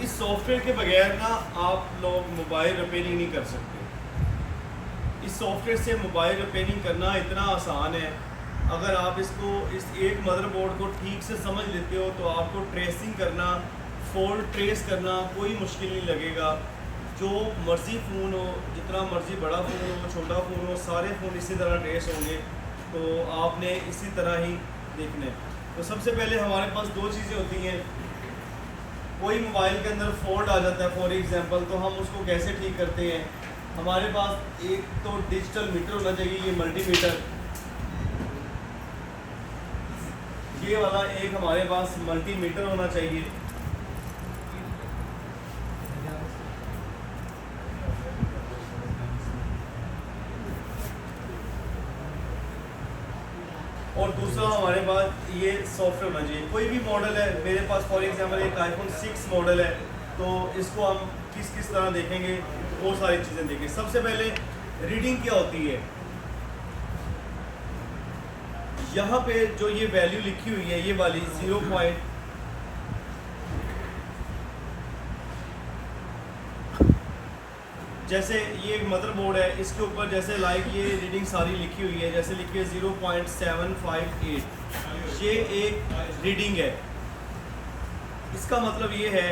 इस सॉफ्टवेयर के बगैर ना आप लोग मोबाइल रिपेयरिंग नहीं कर सकते। इस सॉफ्टवेयर से मोबाइल रिपेयरिंग करना इतना आसान है। अगर आप इसको इस एक मदरबोर्ड को ठीक से समझ लेते हो तो आपको ट्रेसिंग करना, फॉल्ट ट्रेस करना कोई मुश्किल नहीं लगेगा। जो मर्ज़ी फ़ोन हो, जितना मर्ज़ी बड़ा फ़ोन हो, छोटा फ़ोन हो, सारे फ़ोन इसी तरह ट्रेस होंगे। तो आपने इसी तरह ही देखना है। तो सबसे पहले हमारे पास दो चीज़ें होती हैं। कोई मोबाइल के अंदर फॉल्ट आ जाता है फॉर एग्जांपल, तो हम उसको कैसे ठीक करते हैं। हमारे पास एक तो डिजिटल मीटर होना चाहिए, ये मल्टीमीटर, ये वाला एक हमारे पास मल्टीमीटर होना चाहिए। और दूसरा हमारे पास ये सॉफ्टवेयर होना चाहिए। कोई भी मॉडल है, मेरे पास फॉर एग्जांपल एक आईफोन 6 मॉडल है, तो इसको हम किस तरह देखेंगे, वो सारी चीज़ें देखेंगे। सबसे पहले रीडिंग क्या होती है। यहाँ पे जो ये वैल्यू लिखी हुई है, ये वाली 0. जैसे ये एक मदरबोर्ड है, इसके ऊपर जैसे लाइक ये रीडिंग सारी लिखी हुई है, जैसे लिखी है 0.758, ये एक रीडिंग है। इसका मतलब ये है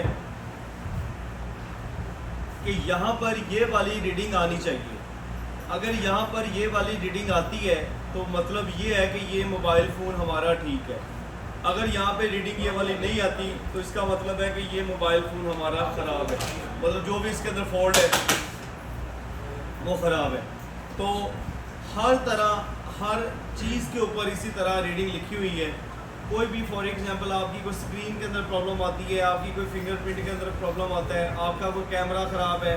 कि यहाँ पर ये वाली रीडिंग आनी चाहिए। अगर यहाँ पर ये वाली रीडिंग आती है तो मतलब ये है कि ये मोबाइल फ़ोन हमारा ठीक है। अगर यहाँ पे रीडिंग ये वाली नहीं आती तो इसका मतलब है कि ये मोबाइल फ़ोन हमारा ख़राब है, मतलब जो भी इसके अंदर फॉल्ट है वो ख़राब है। तो हर तरह हर चीज़ के ऊपर इसी तरह रीडिंग लिखी हुई है। कोई भी फॉर एग्जांपल आपकी कोई स्क्रीन के अंदर प्रॉब्लम आती है, आपकी कोई फिंगरप्रिंट के अंदर प्रॉब्लम आता है, आपका कोई कैमरा ख़राब है,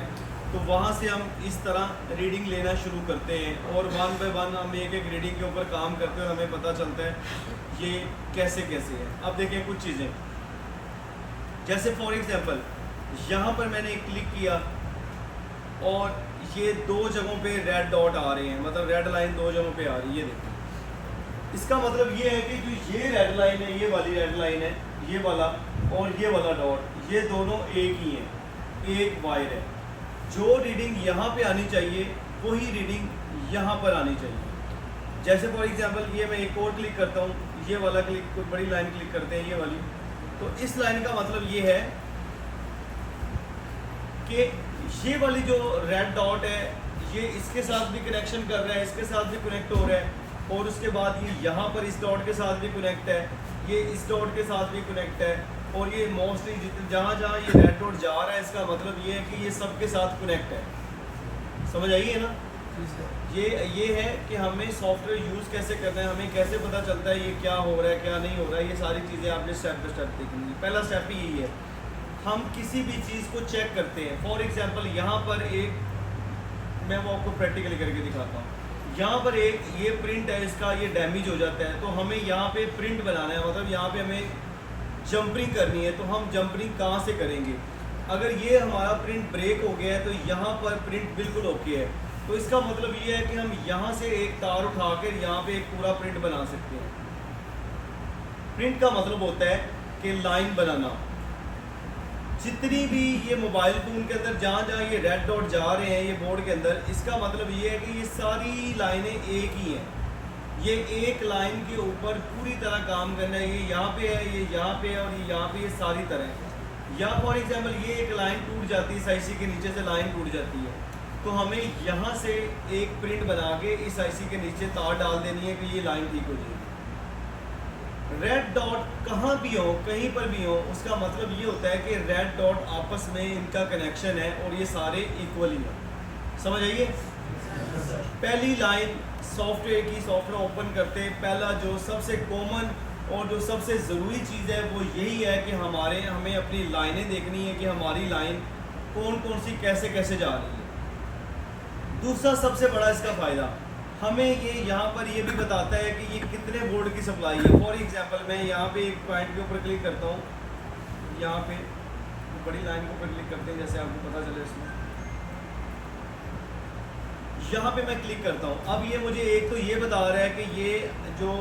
तो वहाँ से हम इस तरह रीडिंग लेना शुरू करते हैं और 1 बाय 1 हम एक एक रीडिंग के ऊपर काम करते हैं और हमें पता चलता है ये कैसे कैसे है। अब देखिए कुछ चीज़ें, जैसे फॉर एग्जांपल यहाँ पर मैंने क्लिक किया और ये दो जगहों पे रेड डॉट आ रहे हैं, मतलब रेड लाइन दो जगहों पे आ रही है। ये देखो, इसका मतलब ये है कि जो ये रेड लाइन है, ये वाली रेड लाइन है, ये वाला और ये वाला डॉट, ये दोनों एक ही हैं, एक वायर है। जो रीडिंग यहाँ पे आनी चाहिए वही रीडिंग यहाँ पर आनी चाहिए। जैसे फॉर एग्जांपल ये मैं एक और क्लिक करता हूँ, ये वाला क्लिक, कोई बड़ी लाइन क्लिक करते हैं, ये वाली, तो इस लाइन का मतलब ये है कि ये वाली जो रेड डॉट है ये इसके साथ भी कनेक्शन कर रहा है, इसके साथ भी कनेक्ट हो रहा है, और उसके बाद ये यहाँ पर इस डॉट के साथ भी कनेक्ट है, ये इस डॉट के साथ भी कनेक्ट है, और ये मोस्टली जितने जहाँ जहाँ ये रेड डॉट जा रहा है इसका मतलब ये है कि ये सबके साथ कनेक्ट है। समझ आइए ना। ये है कि हमें सॉफ्टवेयर यूज़ कैसे करना है, हमें कैसे पता चलता है ये क्या हो रहा है क्या नहीं हो रहा है। ये सारी चीज़ें आपने स्टेप बाय स्टेप देखेंगी। पहला स्टेप ही यही है, हम किसी भी चीज़ को चेक करते हैं। फॉर एग्जांपल यहाँ पर एक, मैं वो आपको प्रैक्टिकली करके दिखाता हूँ। यहाँ पर एक ये प्रिंट है, इसका ये डैमेज हो जाता है, तो हमें यहाँ पे प्रिंट बनाना है, मतलब यहाँ पे हमें जंपरिंग करनी है। तो हम जंपरिंग कहाँ से करेंगे। अगर ये हमारा प्रिंट ब्रेक हो गया है तो यहाँ पर प्रिंट बिल्कुल ओके है, तो इसका मतलब ये है कि हम यहाँ से एक तार उठा कर यहाँ पे एक पूरा प्रिंट बना सकते हैं। प्रिंट का मतलब होता है कि लाइन बनाना। जितनी भी ये मोबाइल फ़ोन के अंदर जहाँ जहाँ ये रेड डॉट जा रहे हैं ये बोर्ड के अंदर, इसका मतलब ये है कि ये सारी लाइनें एक ही हैं। ये एक लाइन के ऊपर पूरी तरह काम करना है। ये यहाँ पे है, ये यहाँ पे है और ये यहाँ पे, ये सारी तरह है। या फॉर एग्जांपल ये एक लाइन टूट जाती है, इस आईसी के नीचे से लाइन टूट जाती है, तो हमें यहाँ से एक प्रिंट बना के इस आईसी के नीचे तार डाल देनी है कि ये लाइन ठीक हो जाएगी। रेड डॉट कहाँ भी हो, कहीं पर भी हो, उसका मतलब ये होता है कि रेड डॉट आपस में इनका कनेक्शन है और ये सारे इक्वली हैं। समझ आइए। पहली लाइन सॉफ्टवेयर की, सॉफ्टवेयर ओपन करते पहला जो सबसे कॉमन और जो सबसे ज़रूरी चीज़ है वो यही है कि हमें अपनी लाइनें देखनी है कि हमारी लाइन कौन कौन सी कैसे कैसे जा रही है। दूसरा सबसे बड़ा इसका फ़ायदा, हमें ये यहाँ पर ये भी बताता है कि ये कितने वोल्ट की सप्लाई है। फॉर एग्जांपल मैं यहाँ पे एक पॉइंट के ऊपर क्लिक करता हूँ, यहाँ पे बड़ी लाइन के ऊपर क्लिक करते हैं, जैसे आपको पता चले इसमें, यहाँ पे मैं क्लिक करता हूँ। अब ये मुझे एक तो ये बता रहा है कि ये जो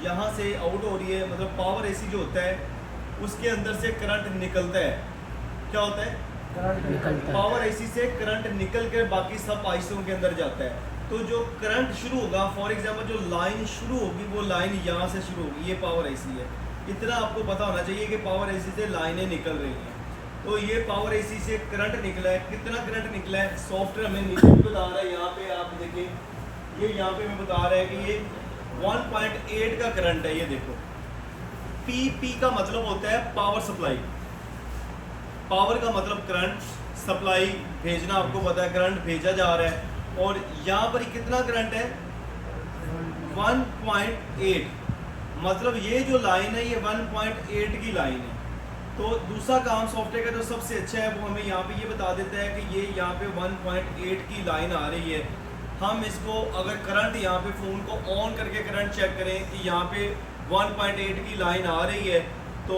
यहाँ से आउट हो रही है, मतलब पावर एसी जो होता है उसके अंदर से करंट निकलता है। क्या होता है, पावर आईसी से करंट निकल कर बाकी सब आईसीओ के अंदर जाता है। तो जो करंट शुरू होगा, फॉर एग्जांपल जो लाइन शुरू होगी वो लाइन यहाँ से शुरू होगी, ये पावर आईसी है। इतना आपको पता होना चाहिए कि पावर आईसी से लाइनें निकल रही हैं। तो ये पावर आईसी से करंट निकला है, कितना करंट निकला है सॉफ्टवेयर हमें नीचे भी बता रहा है। यहाँ पे आप देखें, ये यहाँ पे हमें बता रहा है कि ये 1.8 का करंट है। ये देखो, पी का मतलब होता है पावर सप्लाई, पावर का मतलब करंट, सप्लाई भेजना आपको पता है, करंट भेजा जा रहा है। और यहाँ पर कितना करंट है, 1.8, मतलब ये जो लाइन है ये 1.8 की लाइन है। तो दूसरा काम सॉफ्टवेयर का जो सबसे अच्छा है वो हमें यहाँ पे ये बता देता है कि ये यहाँ पे 1.8 की लाइन आ रही है। हम इसको अगर करंट यहाँ पे फ़ोन को ऑन करके करंट चेक करें कि यहाँ पे 1.8 की लाइन आ रही है तो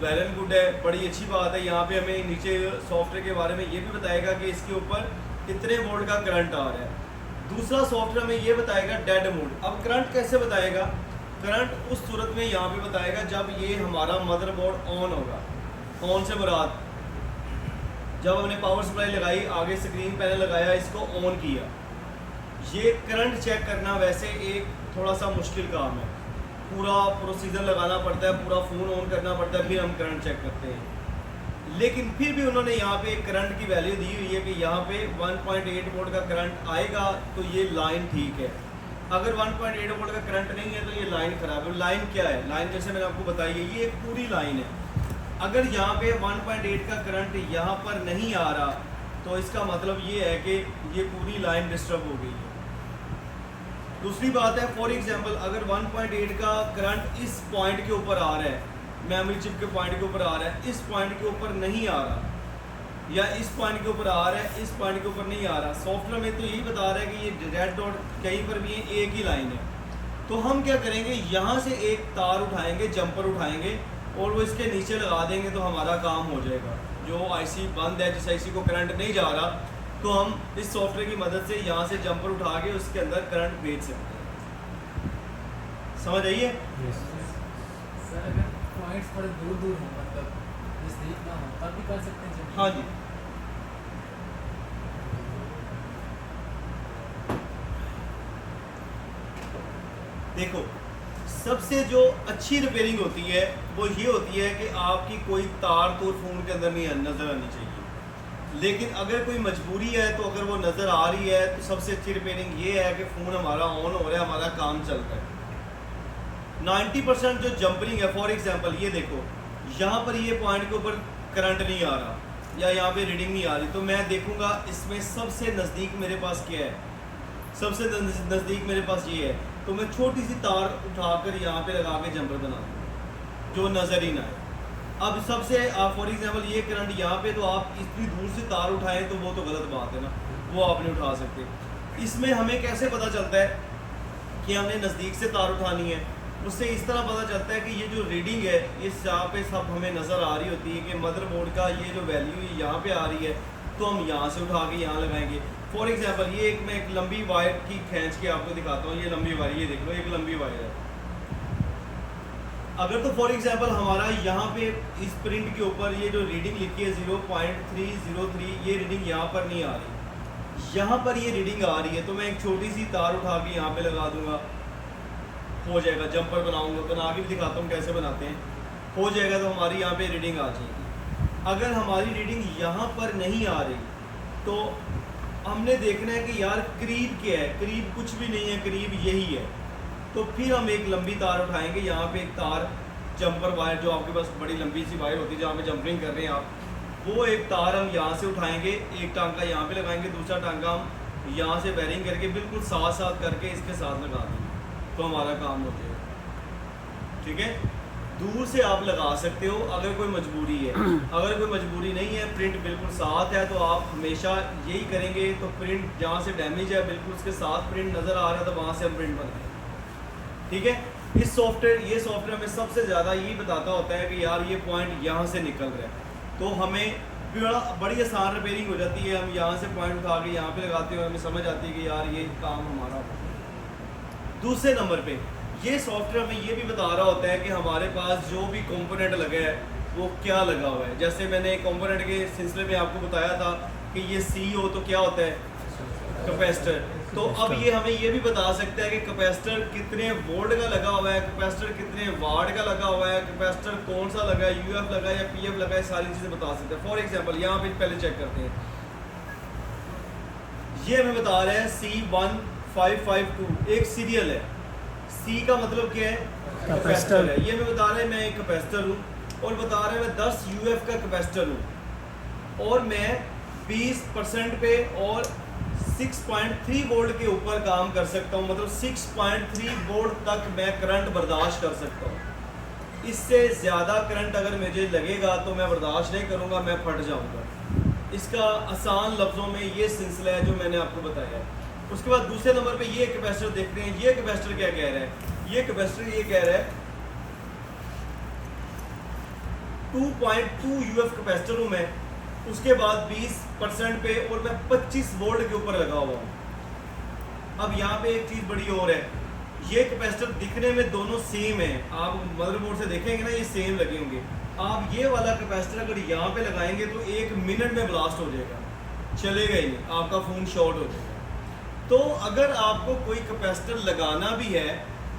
वेल एंड गुड है, बड़ी अच्छी बात है। यहाँ पे हमें नीचे सॉफ्टवेयर के बारे में ये भी बताएगा कि इसके ऊपर कितने वोल्ट का करंट आ रहा है। दूसरा सॉफ्टवेयर हमें ये बताएगा डेड मोड। अब करंट कैसे बताएगा, करंट उस सूरत में यहाँ पे बताएगा जब ये हमारा मदरबोर्ड ऑन होगा। ऑन से मुराद जब हमने पावर सप्लाई लगाई, आगे स्क्रीन पैनल लगाया, इसको ऑन किया। ये करंट चेक करना वैसे एक थोड़ा सा मुश्किल काम है, पूरा प्रोसीजर लगाना पड़ता है, पूरा फ़ोन ऑन करना पड़ता है, फिर हम करंट चेक करते हैं। लेकिन फिर भी उन्होंने यहाँ पे एक करंट की वैल्यू दी हुई है कि यहाँ पे 1.8 वोल्ट का करंट आएगा तो ये लाइन ठीक है। अगर 1.8 वोल्ट का करंट नहीं है तो ये लाइन ख़राब है। लाइन क्या है, लाइन जैसे मैंने आपको बताई है ये एक पूरी लाइन है। अगर यहाँ पे 1.8 का करंट यहाँ पर नहीं आ रहा तो इसका मतलब ये है कि ये पूरी लाइन डिस्टर्ब हो गई है। दूसरी बात है, फॉर एग्जांपल अगर 1.8 का करंट इस पॉइंट के ऊपर आ रहा है, मेमोरी चिप के पॉइंट के ऊपर आ रहा है, इस पॉइंट के ऊपर नहीं आ रहा, या इस पॉइंट के ऊपर आ रहा है, इस पॉइंट के ऊपर नहीं आ रहा, सॉफ्टवेयर में तो यही बता रहा है कि ये रेड डॉट कहीं पर भी एक ही लाइन है। तो हम क्या करेंगे, यहाँ से एक तार उठाएंगे, जंपर उठाएंगे और वो इसके नीचे लगा देंगे तो हमारा काम हो जाएगा। जो आईसी बंद है, जिस आईसी को करंट नहीं जा रहा, तो हम इस सॉफ्टवेयर की मदद से यहाँ से जंपर उठा के उसके अंदर करंट भेज सकते हैं। समझ आइए? सर अगर पॉइंट्स थोड़े दूर दूर हो, मतलब नजदीक ना हो, तब भी कर सकते हैं? हाँ जी। देखो, सबसे जो अच्छी रिपेयरिंग होती है वो ये होती है कि आपकी कोई तार तो फ़ोन के अंदर नहीं नज़र आनी चाहिए। लेकिन अगर कोई मजबूरी है तो अगर वो नज़र आ रही है तो सबसे अच्छी रिपेयरिंग ये है कि फ़ोन हमारा ऑन हो रहा है, हमारा काम चल रहा है। 90% जो जंपरिंग है, फॉर एग्जांपल ये देखो, यहाँ पर ये पॉइंट के ऊपर करंट नहीं आ रहा या यहाँ पे रीडिंग नहीं आ रही, तो मैं देखूँगा इसमें सबसे नज़दीक मेरे पास क्या है, सबसे नज़दीक मेरे पास ये है। तो मैं छोटी सी तार उठाकर यहाँ पे लगा के जंपर बना दूँ जो नज़र ही ना आए। अब सबसे आप फॉर एग्जांपल ये करंट यहाँ पे, तो आप इतनी दूर से तार उठाएं तो वो तो गलत बात है ना, वो आप नहीं उठा सकते। इसमें हमें कैसे पता चलता है कि हमने नज़दीक से तार उठानी है, उससे इस तरह पता चलता है कि ये जो रीडिंग है इस यहाँ पे सब हमें नज़र आ रही होती है कि मदरबोर्ड का ये जो वैल्यू यहाँ पे आ रही है, तो हम यहाँ से उठा के यहाँ लगाएंगे। फॉर एग्जांपल ये मैं एक लंबी वायर की खींच के आपको दिखाता हूँ। ये लंबी वायर, ये देख लो, एक लंबी वायर है। अगर तो फॉर एग्जांपल हमारा यहाँ पे इस प्रिंट के ऊपर ये जो रीडिंग लिखी है 0.303, ये रीडिंग यहाँ पर नहीं आ रही, यहाँ पर ये रीडिंग आ रही है, तो मैं एक छोटी सी तार उठा के यहाँ पे लगा दूंगा, हो जाएगा। जंपर बनाऊंगा, बना के भी दिखाता हूँ कैसे बनाते हैं, हो जाएगा। तो हमारी यहाँ पे रीडिंग आ जाएगी। अगर हमारी रीडिंग यहाँ पर नहीं आ रही तो हमने देखना है कि यार करीब क्या है, करीब कुछ भी नहीं है, करीब यही है। तो फिर हम एक लंबी तार उठाएंगे, यहाँ पे एक तार जंपर वायर, जो आपके पास बड़ी लंबी सी वायर होती है जहाँ पे जंपरिंग कर रहे हैं आप, वो एक तार हम यहाँ से उठाएंगे, एक टांका यहाँ पे लगाएंगे, दूसरा टांका हम यहाँ से बेरिंग करके बिल्कुल साथ साथ करके इसके साथ लगा देंगे, तो हमारा काम हो जाएगा। ठीक है, दूर से आप लगा सकते हो अगर कोई मजबूरी है। अगर कोई मजबूरी नहीं है, प्रिंट बिल्कुल साथ है, तो आप हमेशा यही करेंगे। तो प्रिंट जहाँ से डैमेज है बिल्कुल उसके साथ प्रिंट नज़र आ रहा है, तो वहाँ से हम प्रिंट बनाएंगे। ठीक है, ये सॉफ्टवेयर हमें सबसे ज़्यादा यही बताता होता है कि यार ये पॉइंट यहाँ से निकल रहा है, तो हमें बड़ी आसान रिपेयरिंग हो जाती है। हम यहाँ से पॉइंट उठा के यहाँ पे लगाते हैं और हमें समझ आती है कि यार ये काम हमारा हो। दूसरे नंबर पे ये सॉफ्टवेयर हमें ये भी बता रहा होता है कि हमारे पास जो भी कंपोनेंट लगे हैं, वो क्या लगा हुआ है। जैसे मैंने कंपोनेंट के सिलसिले में आपको बताया था कि ये सी हो तो क्या होता है कैपेसिटर। तो अब ये हमें ये भी बता सकता है कि कैपेसिटर कितने वोल्ट का लगा हुआ है, कैपेसिटर कितने वाट का लगा हुआ है, कैपेसिटर कौन सा लगा है, यूएफ लगा है या पीएफ लगा है, सारी चीज़ें बता सकते हैं। फॉर एग्जांपल यहाँ पे पहले चेक करते हैं, ये हमें बता रहे हैं C1552 एक सीरियल है। C का मतलब क्या है कैपेसिटर है। ये हमें बता रहे हैं मैं एक कैपेसिटर हूँ और बता रहे हैं मैं 10 यूएफ का कैपेसिटर हूँ और मैं 20% पे और 6.3 वोल्ट के ऊपर काम कर सकता हूँ, मतलब 6.3 वोल्ट तक मैं करंट बर्दाश्त कर सकता हूँ। इससे ज़्यादा करंट अगर मुझे लगेगा तो मैं बर्दाश्त नहीं करूँगा, मैं फट जाऊँगा। इसका आसान लफ्ज़ों में ये सिलसिला है जो मैंने आपको बताया है। उसके बाद दूसरे नंबर पे ये कैपेसिटर देखते हैं। ये कैपेसिटर क्या कह रहा है, ये कैपेसिटर ये कह रहा है 2.2 यूएफ कैपेसिटर हूँ मैं, उसके बाद 20% पे और मैं 25 वोल्ट के ऊपर लगा हुआ हूँ। अब यहाँ पे एक चीज़ बड़ी और है, ये कैपेसिटर दिखने में दोनों सेम है, आप मदरबोर्ड से देखेंगे ना ये सेम लगे होंगे। आप ये वाला कैपेसिटर अगर यहाँ पे लगाएंगे तो 1 मिनट में ब्लास्ट हो जाएगा, चलेगा ही नहीं, आपका फ़ोन शॉर्ट हो जाएगा। तो अगर आपको कोई कैपेसिटर लगाना भी है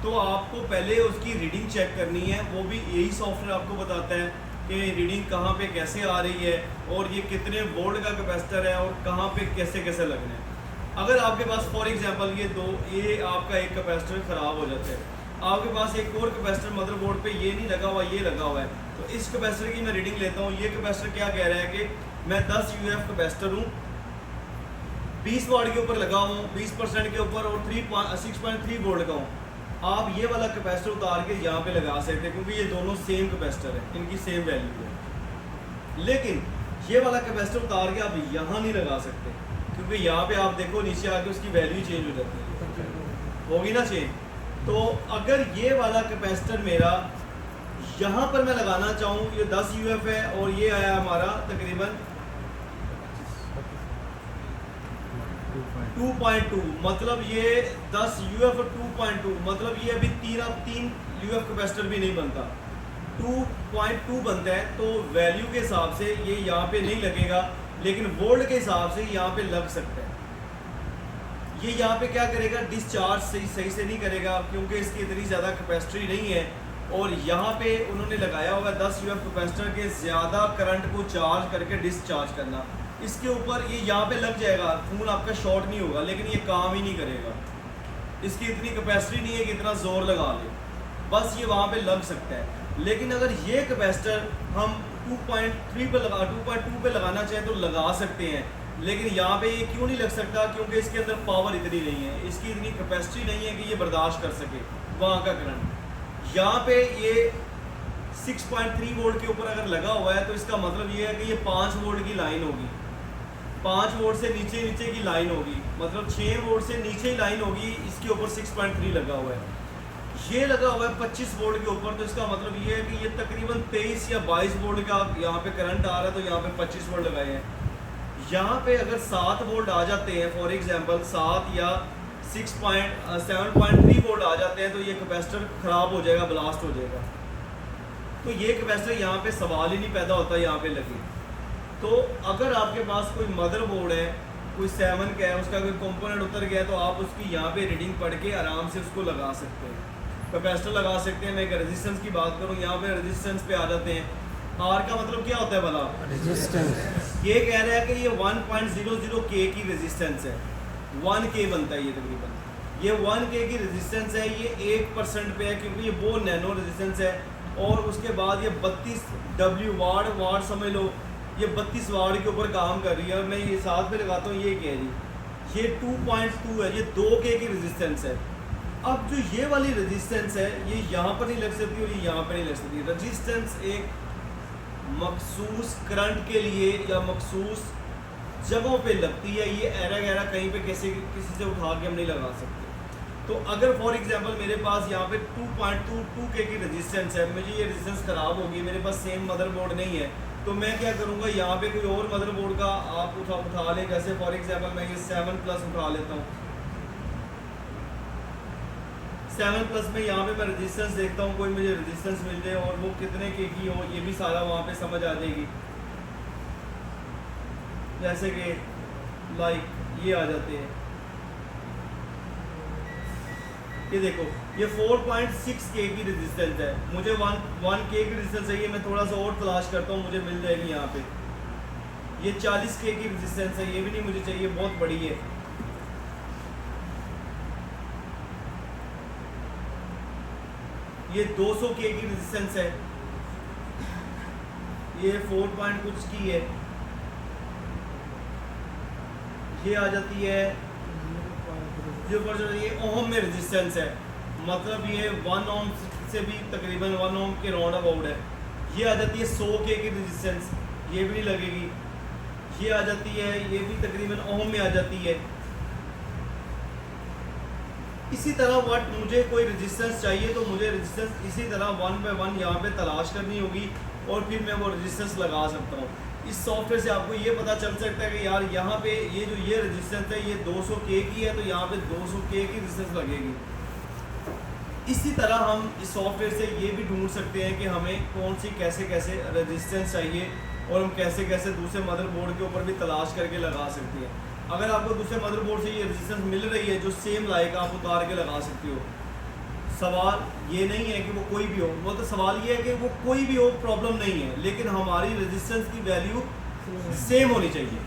तो आपको पहले उसकी रीडिंग चेक करनी है। वो भी यही सॉफ्टवेयर आपको बताता है कि रीडिंग कहाँ पे कैसे आ रही है और ये कितने वोल्ट का कैपेसिटर है और कहाँ पे कैसे कैसे लगना है। अगर आपके पास फॉर एग्जांपल ये आपका एक कैपेसिटर ख़राब हो जाता है, आपके पास एक और कैपेसिटर मदरबोर्ड पे ये नहीं लगा हुआ, ये लगा हुआ है, तो इस कैपेसिटर की मैं रीडिंग लेता हूँ। ये कैपेसिटर क्या कह रहा है कि मैं 10 यूएफ कैपेसिटर हूँ, 20 वाट के ऊपर लगा हूँ, 20% के ऊपर और 6.3 वोल्ट का हूँ। आप ये वाला कैपेसिटर उतार के यहाँ पे लगा सकते हैं क्योंकि ये दोनों सेम कैपेसिटर है, इनकी सेम वैल्यू है। लेकिन ये वाला कैपेसिटर उतार के आप यहाँ नहीं लगा सकते क्योंकि यहाँ पे आप देखो नीचे आके उसकी वैल्यू चेंज हो जाती है, होगी ना चेंज। तो अगर ये वाला कैपेसिटर मेरा यहाँ पर मैं लगाना चाहूँ, ये 10 यूएफ है और ये आया हमारा तकरीबन 2.2, मतलब ये 10 यूएफ और 2.2, मतलब ये अभी 3 यूएफ कैपेसिटर भी नहीं बनता, 2.2 बनता है। तो वैल्यू के हिसाब से ये यहाँ पे नहीं लगेगा, लेकिन वोल्ट के हिसाब से यहाँ पे लग सकता है। ये यहाँ पे क्या करेगा, डिस्चार्ज सही से नहीं करेगा क्योंकि इसकी इतनी ज़्यादा कैपेसिटी नहीं है। और यहाँ पे उन्होंने लगाया हुआ 10 यूएफ कैपेसिटर के ज़्यादा करंट को चार्ज करके डिस्चार्ज करना, इसके ऊपर ये यहाँ पे लग जाएगा, फ़ोन आपका शॉर्ट नहीं होगा, लेकिन ये काम ही नहीं करेगा। इसकी इतनी कैपेसिटी नहीं है कि इतना ज़ोर लगा ले, बस ये वहाँ पे लग सकता है। लेकिन अगर ये कैपेसिटर हम 2.2 पे लगाना चाहें तो लगा सकते हैं, लेकिन यहाँ पे ये क्यों नहीं लग सकता, क्योंकि इसके अंदर पावर इतनी नहीं है, इसकी इतनी कैपेसिटी नहीं है कि ये बर्दाश्त कर सके वहाँ का करंट। यहाँ पे ये 6.3 वोल्ट के ऊपर अगर लगा हुआ है तो इसका मतलब ये है कि ये 5 वोल्ट की लाइन होगी, 5 वोल्ट से नीचे की लाइन होगी, मतलब 6 वोल्ट से नीचे ही लाइन होगी, इसके ऊपर 6.3 लगा हुआ है। ये लगा हुआ है 25 वोल्ट के ऊपर, तो इसका मतलब ये है कि ये तकरीबन 23 या 22 वोल्ट का यहाँ पे करंट आ रहा है, तो यहाँ पे 25 वोल्ट लगाए हैं। यहाँ पे अगर 7 वोल्ट आ जाते हैं, फॉर एग्जांपल 7 या 7.3 वोल्ट आ जाते हैं, तो ये कैपेसिटर ख़राब हो जाएगा, ब्लास्ट हो जाएगा। तो ये कैपेसिटर यहाँ पे सवाल ही नहीं पैदा होता यहाँ पे लगे। तो अगर आपके पास कोई मदरबोर्ड है, कोई 7 का है, उसका कोई कंपोनेंट उतर गया, तो आप उसकी यहाँ पे रीडिंग पढ़ के आराम से उसको लगा सकते हैं, कैपेसिटर लगा सकते हैं। मैं एक रेजिस्टेंस की बात करूँ, यहाँ पे रेजिस्टेंस पे आ जाते हैं। आर का मतलब क्या होता है भला, रेजिस्टेंस। ये कह रहा है कि ये 1.00 K की रेजिस्टेंस है, 1 K बनता है ये तकरीबन, ये 1 K की रेजिस्टेंस है। ये 1% पे है क्योंकि ये वो नैनो रेजिस्टेंस है। और उसके बाद ये 32 W वाट समझ लो, ये 32 वाट के ऊपर काम कर रही है। और मैं ये साथ में लगाता हूँ, ये कह रही ये 2.2 है, ये 2 K की रेजिस्टेंस है। अब जो ये वाली रेजिस्टेंस है ये यहाँ पर नहीं लग सकती और ये यहाँ पर नहीं लग सकती। रेजिस्टेंस एक मखसूस करंट के लिए या मखसूस जगहों पे लगती है, ये एरा गैरा कहीं पे किसी से उठा के हम नहीं लगा सकते। तो अगर फॉर एग्जांपल मेरे पास यहाँ पे 2.2 K की रेजिस्टेंस है, मुझे ये रेजिस्टेंस ख़राब होगी, मेरे पास सेम मदरबोर्ड नहीं है, तो मैं क्या करूँगा, यहाँ पे कोई और मदरबोर्ड का आप उठा लें। जैसे फॉर एग्जांपल मैं ये 7 प्लस उठा लेता हूँ, 7+ में यहाँ पे मैं रेजिस्टेंस देखता हूँ, कोई मुझे रेजिस्टेंस मिल जाए और वो कितने के की हो, ये भी सारा वहाँ पे समझ आ जाएगी। जैसे कि लाइक ये आ जाते हैं, ये देखो ये 4.6 के की रेजिस्टेंस है, मुझे 1 के की रेजिस्टेंस चाहिए, मैं थोड़ा सा और तलाश करता हूँ, मुझे मिल जाएगी यहाँ पे। ये 40 के की रेजिस्टेंस है, ये भी नहीं मुझे चाहिए, बहुत बड़ी है। ये 200 के की रेजिस्टेंस है, ये 4 पॉइंट कुछ की है, ये आ जाती है जो ये ओम में रेजिस्टेंस है, मतलब ये 1 ओम से भी तकरीबन 1 ओम के राउंड अबाउट है। ये आ जाती है 100 के की रेजिस्टेंस, ये भी नहीं लगेगी। ये आ जाती है, ये भी तकरीबन ओम में आ जाती है। इसी तरह व्हाट मुझे कोई रेजिस्टेंस चाहिए तो मुझे रेजिस्टेंस इसी तरह 1 बाय 1 यहाँ पे तलाश करनी होगी और फिर मैं वो रेजिस्टेंस लगा सकता हूँ। इस सॉफ्टवेयर से आपको ये पता चल सकता है कि यार यहाँ पे ये जो ये रेजिस्टेंस है ये 200 के की है, तो यहाँ पे 200 के की रेजिस्टेंस लगेगी। इसी तरह हम इस सॉफ्टवेयर से ये भी ढूंढ सकते हैं कि हमें कौन सी कैसे कैसे रेजिस्टेंस चाहिए और हम कैसे कैसे दूसरे मदरबोर्ड के ऊपर भी तलाश करके लगा सकते हैं। अगर आपको दूसरे मदरबोर्ड से ये रेजिस्टेंस मिल रही है जो सेम लाइक आप उतार के लगा सकते हो। सवाल ये नहीं है कि वो कोई भी हो, वो तो सवाल ये है कि वो कोई भी हो, प्रॉब्लम नहीं है, लेकिन हमारी रेजिस्टेंस की वैल्यू सेम होनी चाहिए।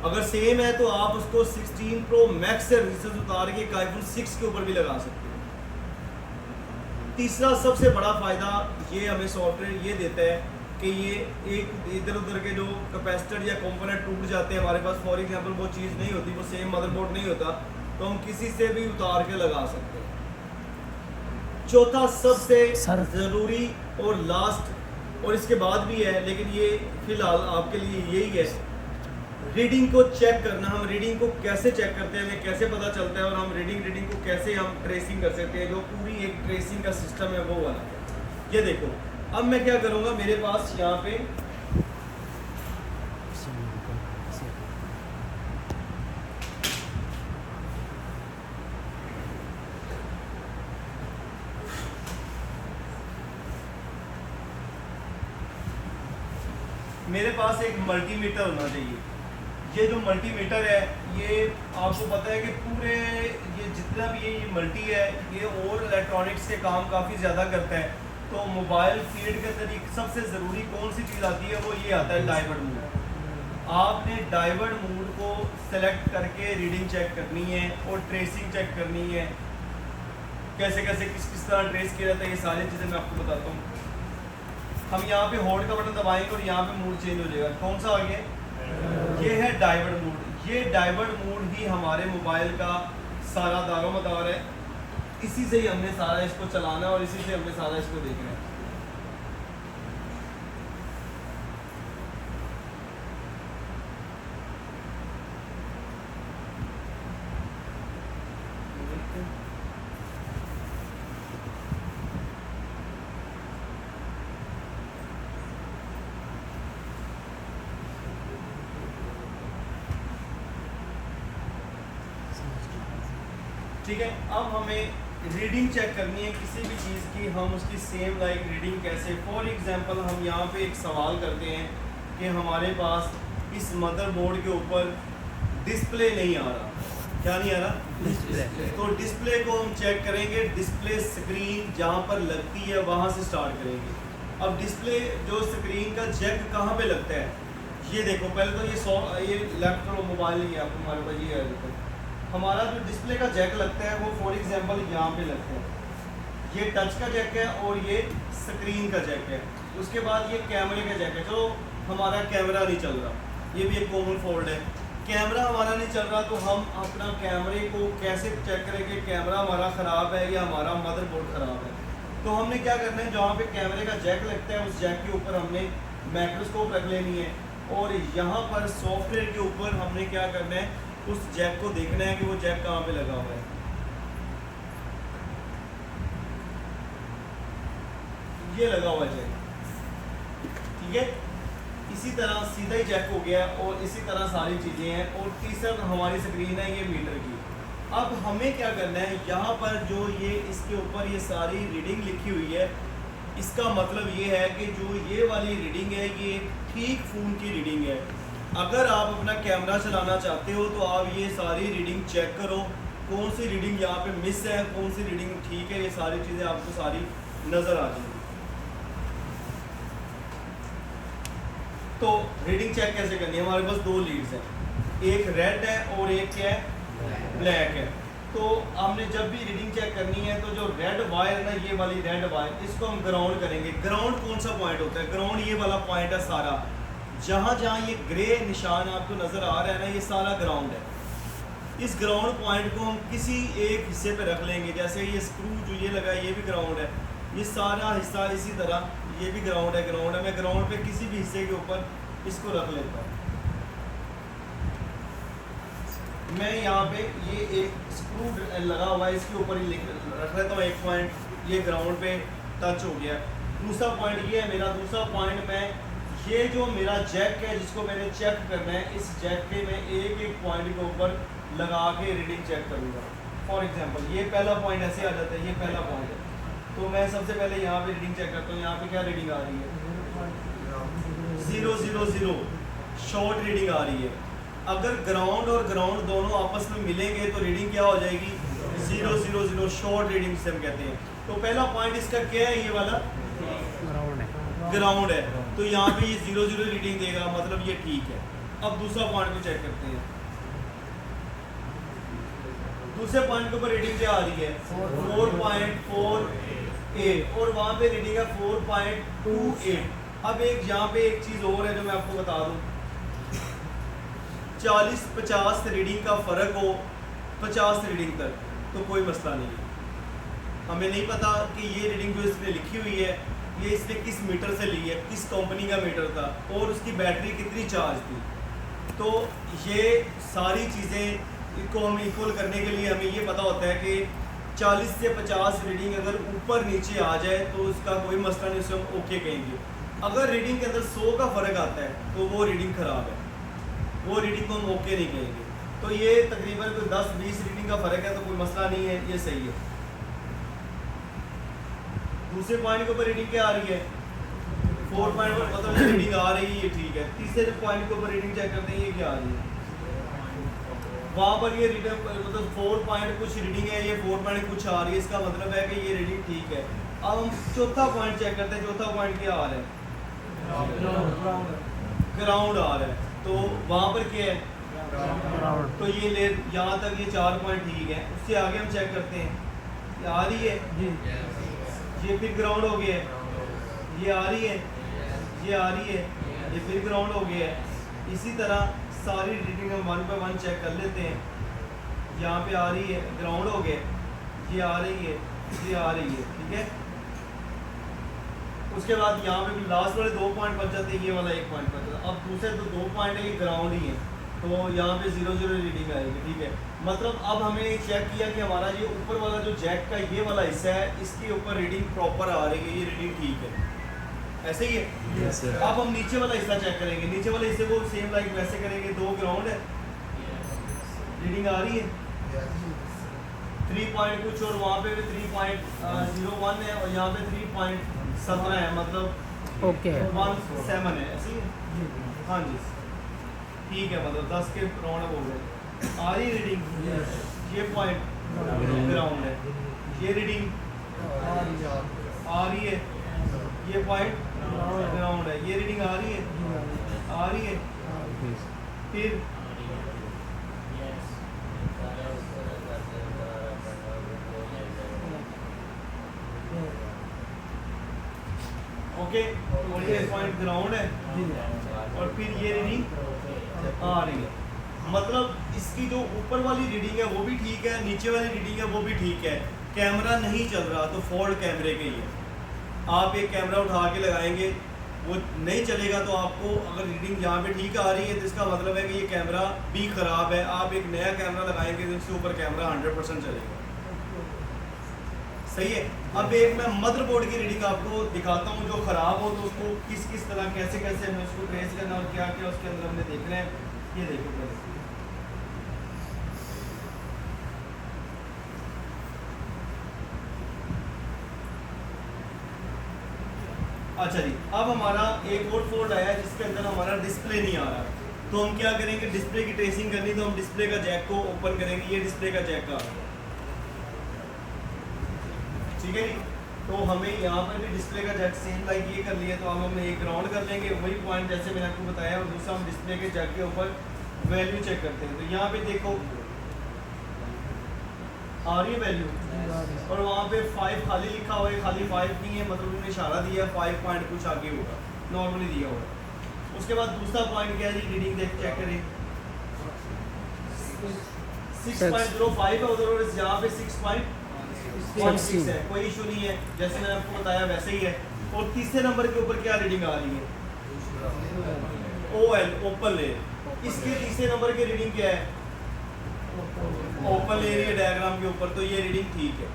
अगर सेम है तो आप उसको 16 प्रो मैक्स से रेजिस्टेंस उतार के आईफोन 6 के ऊपर भी लगा सकते हो। तीसरा सबसे बड़ा फ़ायदा ये हमें सॉफ्टवेयर ये देता है कि ये एक इधर उधर के जो कैपेसिटर या कंपोनेंट टूट जाते हैं हमारे पास, फॉर एग्जांपल वो चीज़ नहीं होती, वो सेम मदरबोर्ड नहीं होता, तो हम किसी से भी उतार के लगा सकते हैं। चौथा सबसे ज़रूरी और लास्ट, और इसके बाद भी है लेकिन ये फिलहाल आपके लिए यही है, रीडिंग को चेक करना। हम रीडिंग को कैसे चेक करते हैं, हमें कैसे पता चलता है, और हम रीडिंग को कैसे हम ट्रेसिंग कर सकते हैं, जो पूरी एक ट्रेसिंग का सिस्टम है वो वाला। ये देखो अब मैं क्या करूँगा, मेरे पास यहाँ पे मेरे पास एक मल्टीमीटर होना चाहिए। ये जो मल्टीमीटर है ये आपको पता है कि पूरे ये जितना भी ये मल्टी है ये और इलेक्ट्रॉनिक्स के काम काफ़ी ज़्यादा करता है। तो मोबाइल फीड के तरीके सबसे ज़रूरी कौन सी चीज़ आती है, वो ये आता है डाइवर्ट मोड। आपने डाइवर्ट मोड को सेलेक्ट करके रीडिंग चेक करनी है और ट्रेसिंग चेक करनी है, कैसे कैसे किस किस तरह ट्रेस किया जाता है, ये सारी चीज़ें मैं आपको बताता हूँ। हम यहाँ पे होल्ड का बटन दबाएंगे और यहाँ पे मूड चेंज हो जाएगा। कौन सा आ गया, ये है डाइवर्ट मोड। ये डाइवर्ट मोड ही हमारे मोबाइल का सारा दारोमदार है, इसी से ही हमने सारा इसको चलाना है और इसी से हमने सारा इसको देखना है। ठीक है, अब हमें रीडिंग चेक करनी है किसी भी चीज़ की, हम उसकी सेम लाइक रीडिंग कैसे। फॉर एग्जांपल हम यहाँ पे एक सवाल करते हैं कि हमारे पास इस मदरबोर्ड के ऊपर डिस्प्ले नहीं आ रहा। क्या नहीं आ रहा? तो डिस्प्ले को हम चेक करेंगे, डिस्प्ले स्क्रीन जहाँ पर लगती है वहाँ से स्टार्ट करेंगे। अब डिस्प्ले जो स्क्रीन का जैक कहाँ पे लगता है, ये देखो पहले तो ये लैपटॉप मोबाइल ही है आपको हमारे पास, ये है हमारा जो डिस्प्ले का जैक लगता है वो फॉर एग्जांपल यहाँ पे लगता है। ये टच का जैक है और ये स्क्रीन का जैक है। उसके बाद ये कैमरे का जैक है, जो हमारा कैमरा नहीं चल रहा, ये भी एक कॉमन फॉल्ट है। कैमरा हमारा नहीं चल रहा तो हम अपना कैमरे को कैसे चेक करेंगे, कैमरा हमारा ख़राब है या हमारा मदरबोर्ड ख़राब है। तो हमने क्या करना है, जहाँ पे कैमरे का जैक लगता है उस जैक के ऊपर हमने माइक्रोस्कोप रख लेनी है और यहाँ पर सॉफ्टवेयर के ऊपर हमने क्या करना है, उस जैक को देखना है कि वो जैक कहाँ पे लगा हुआ है। ये लगा हुआ है जैक, ठीक है। इसी तरह सीधा ही जैक हो गया और इसी तरह सारी चीज़ें हैं। और तीसरा हमारी स्क्रीन है ये मीटर की, अब हमें क्या करना है, यहाँ पर जो ये इसके ऊपर ये सारी रीडिंग लिखी हुई है, इसका मतलब ये है कि जो ये वाली रीडिंग है ये ठीक फ़ोन की रीडिंग है। अगर आप अपना कैमरा चलाना चाहते हो तो आप ये सारी रीडिंग चेक करो, कौन सी रीडिंग यहाँ पे मिस है, कौन सी रीडिंग ठीक है, ये सारी चीज़ें आपको सारी नज़र आ जाएंगी। तो रीडिंग चेक कैसे करनी है, हमारे पास दो लीड्स हैं, एक रेड है और एक क्या है, ब्लैक है। तो हमने जब भी रीडिंग चेक करनी है तो जो रेड वायर ना, ये वाली रेड वायर, इसको हम ग्राउंड करेंगे। ग्राउंड कौन सा पॉइंट होता है, ग्राउंड ये वाला पॉइंट है सारा, जहाँ जहाँ ये ग्रे निशान आपको नज़र आ रहा है ना, ये सारा ग्राउंड है। इस ग्राउंड पॉइंट को हम किसी एक हिस्से पे रख लेंगे, जैसे ये स्क्रू जो ये लगा है ये भी ग्राउंड है, ये सारा हिस्सा इसी तरह ये भी ग्राउंड है। मैं ग्राउंड पे किसी भी हिस्से के ऊपर इसको रख लेता हूँ। मैं यहाँ पे ये एक स्क्रू लगा हुआ है, इसके ऊपर ही रख लेता हूँ एक पॉइंट, ये ग्राउंड पे टच हो गया। दूसरा पॉइंट ये है मेरा, दूसरा पॉइंट मैं ये जो मेरा जैक है जिसको मैंने चेक करना है, इस जैक पे मैं एक एक पॉइंट के ऊपर लगा के रीडिंग चेक करूँगा। फॉर एग्जांपल ये पहला पॉइंट ऐसे आ जाता है, ये पहला पॉइंट है, तो मैं सबसे पहले यहाँ पे रीडिंग चेक करता हूँ। यहाँ पे क्या रीडिंग आ रही है, 000 शॉर्ट रीडिंग आ रही है। अगर ग्राउंड और ग्राउंड दोनों आपस में मिलेंगे तो रीडिंग क्या हो जाएगी, 000 शॉर्ट रीडिंग से हम कहते हैं। तो पहला पॉइंट इसका क्या है, ये वाला ग्राउंड है, तो यहाँ पे ये 0 रीडिंग देगा, मतलब ये ठीक है। अब दूसरा पॉइंट को चेक करते हैं। दूसरे पॉइंट के ऊपर रीडिंग क्या आ रही है, 4.48 और वहाँ पे रीडिंग है 4.28। अब एक यहाँ पे एक चीज़ और है जो मैं आपको बता दूँ, 40-50 रीडिंग का फ़र्क हो 50 रीडिंग तक तो कोई मसला नहीं है। हमें नहीं पता कि ये रीडिंग जो इसने लिखी हुई है ये इसने किस मीटर से ली है, किस कंपनी का मीटर था और उसकी बैटरी कितनी चार्ज थी। तो ये सारी चीज़ें को हम इक्वल करने के लिए हमें ये पता होता है कि 40 से 50 रीडिंग अगर ऊपर नीचे आ जाए तो उसका कोई मसला नहीं, उसे हम ओके कहेंगे। अगर रीडिंग के अंदर 100 का फ़र्क आता है तो वो रीडिंग ख़राब है, वो रीडिंग को हम ओके नहीं कहेंगे। तो ये तकरीबन कोई 10-20 रीडिंग का फ़र्क है तो कोई मसला नहीं है, ये सही है। दूसरे पॉइंट के ऊपर रीडिंग क्या आ रही है, 4.1, मतलब ये रीडिंग आ रही है, ये ठीक है। तीसरे पॉइंट के ऊपर रीडिंग चेक करते हैं, ये क्या आ रही है, वहाँ पर ये रीडिंग मतलब 4 पॉइंट कुछ रीडिंग है, ये 4 पॉइंट कुछ आ रही है, इसका मतलब है कि ये रीडिंग ठीक है। अब हम चौथा पॉइंट चेक करते हैं। चौथा पॉइंट क्या आ रहा है, ग्राउंड आ रहा है, तो वहाँ पर क्या है, तो ये ले यहाँ तक ये 4 पॉइंट ठीक है। उससे आगे हम चेक करते हैं, ये आ रही है, ये फिर ग्राउंड हो गया है, ये आ रही है, ये आ रही है, ये फिर ग्राउंड हो गया है। इसी तरह सारी रीडिंग हम 1 बाय 1 चेक कर लेते हैं। यहाँ पे आ रही है, ग्राउंड हो गया, ये आ रही है, ये आ रही है, ठीक है। उसके बाद यहाँ पे भी लास्ट वाले 2 पॉइंट बच जाते हैं, ये वाला 1 पॉइंट बच जाता है। अब दूसरे तो 2 पॉइंट है, ये ग्राउंड ही है, तो यहाँ पे 0 रीडिंग आएगी, ठीक है। मतलब अब हमें चेक किया कि हमारा ये ऊपर वाला जो जैक का ये वाला हिस्सा है, इसके ऊपर रीडिंग प्रॉपर आ रही है, ये रीडिंग ठीक है, ऐसे ही है। Yes, sir. अब हम नीचे वाला हिस्सा चेक करेंगे, नीचे वाले हिस्से को सेम लाइक वैसे करेंगे। 2 ग्राउंड है, रीडिंग आ रही है 3 पॉइंट कुछ और वहाँ पे भी 3.01 है और यहाँ पे 3.17 है, मतलब ओके 17 है, ऐसे ही है। हाँ जी ठीक है, मतलब 10 के राउंड हो गए। आ रही रीडिंग, ये पॉइंट ग्राउंड है, ये रीडिंग आ रही है, ये पॉइंट ग्राउंड है, ये रीडिंग आ रही है, फिर ओके, और ये पॉइंट ग्राउंड है और फिर ये रीडिंग आ रही है। मतलब इसकी जो ऊपर वाली रीडिंग है वो भी ठीक है, नीचे वाली रीडिंग है वो भी ठीक है। कैमरा नहीं चल रहा तो फॉल्ट कैमरे के ही है। आप एक कैमरा उठा के लगाएंगे, वो नहीं चलेगा, तो आपको अगर रीडिंग यहाँ पे ठीक आ रही है तो इसका मतलब है कि ये कैमरा भी ख़राब है। आप एक नया कैमरा लगाएंगे तो इसके ऊपर कैमरा 100% चलेगा, सही है। अब एक मैं मदरबोर्ड की रीडिंग आपको दिखाता हूँ जो ख़राब हो, तो उसको किस किस तरह कैसे कैसे हमें उसको ट्रेस करना और क्या क्या उसके अंदर हमने देखना है, ये देखो पहले। अच्छा जी, अब हमारा एक और फॉल्ट आया है जिसके अंदर हमारा डिस्प्ले नहीं आ रहा। तो हम क्या करेंगे, डिस्प्ले की ट्रेसिंग करनी, तो हम डिस्प्ले का जैक को ओपन करेंगे। ये डिस्प्ले का जैक का, ठीक है जी। तो हमें यहाँ पर भी डिस्प्ले का जैक सेम लाइक ये कर लिया, तो अब हम एक ग्राउंड कर लेंगे वही पॉइंट जैसे मैंने आपको बताया, और दूसरा हम डिस्प्ले के जैक के ऊपर वैल्यू चेक करते हैं। तो यहाँ पे देखो आ रही है वैल्यू, और वहाँ पे 5 खाली लिखा हुआ है, खाली 5 नहीं है, मतलब उन्होंने इशारा दिया है 5 पॉइंट कुछ आगे होगा, नॉर्मली दिया होगा। उसके बाद दूसरा पॉइंट क्या है जी, रीडिंग देख चेक करें, 6.05 है उधर, और यहाँ पे 6.16 है, कोई इशू नहीं है, जैसे मैंने आपको बताया वैसे ही है। और तीसरे नंबर के ऊपर क्या रीडिंग आ रही है, OL ओपन लेयर। इसके तीसरे नंबर की रीडिंग क्या है, ओपन लेयर डायग्राम के ऊपर, तो ये रीडिंग ठीक है,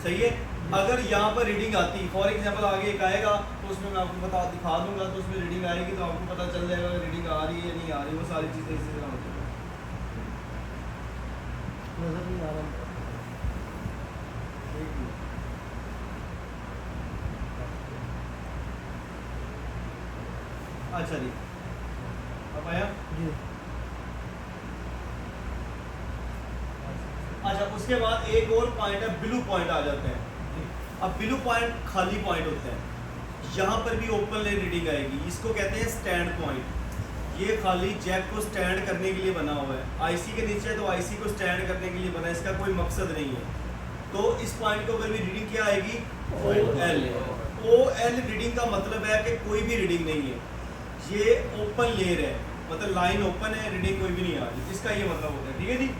सही है। अगर यहाँ पर रीडिंग आती, फॉर एग्जांपल आगे एक आएगा तो उसमें मैं आपको दिखा दूंगा, तो उसमें रीडिंग आएगी तो आपको पता चल जाएगा रीडिंग आ रही है या नहीं आ रही, वो सारी चीज़ें इसी तरह होती हैं। नजर नहीं आ रहा। अच्छा जी, अब आया जी। अच्छा, उसके बाद एक और पॉइंट है, ब्लू पॉइंट आ जाते हैं। अब ब्लू पॉइंट खाली पॉइंट होते हैं, यहाँ पर भी ओपन लेयर रीडिंग आएगी, इसको कहते हैं स्टैंड पॉइंट। ये खाली जैक को स्टैंड करने के लिए बना हुआ है, आईसी के नीचे, तो आईसी को स्टैंड करने के लिए बना है, इसका कोई मकसद नहीं है। तो इस पॉइंट के ऊपर भी रीडिंग क्या आएगी, OL। OL रीडिंग का मतलब है कि कोई भी रीडिंग नहीं है, ये ओपन लेयर है, मतलब लाइन ओपन है, रीडिंग कोई भी नहीं आ रही, इसका ये मतलब होता है, ठीक है जी।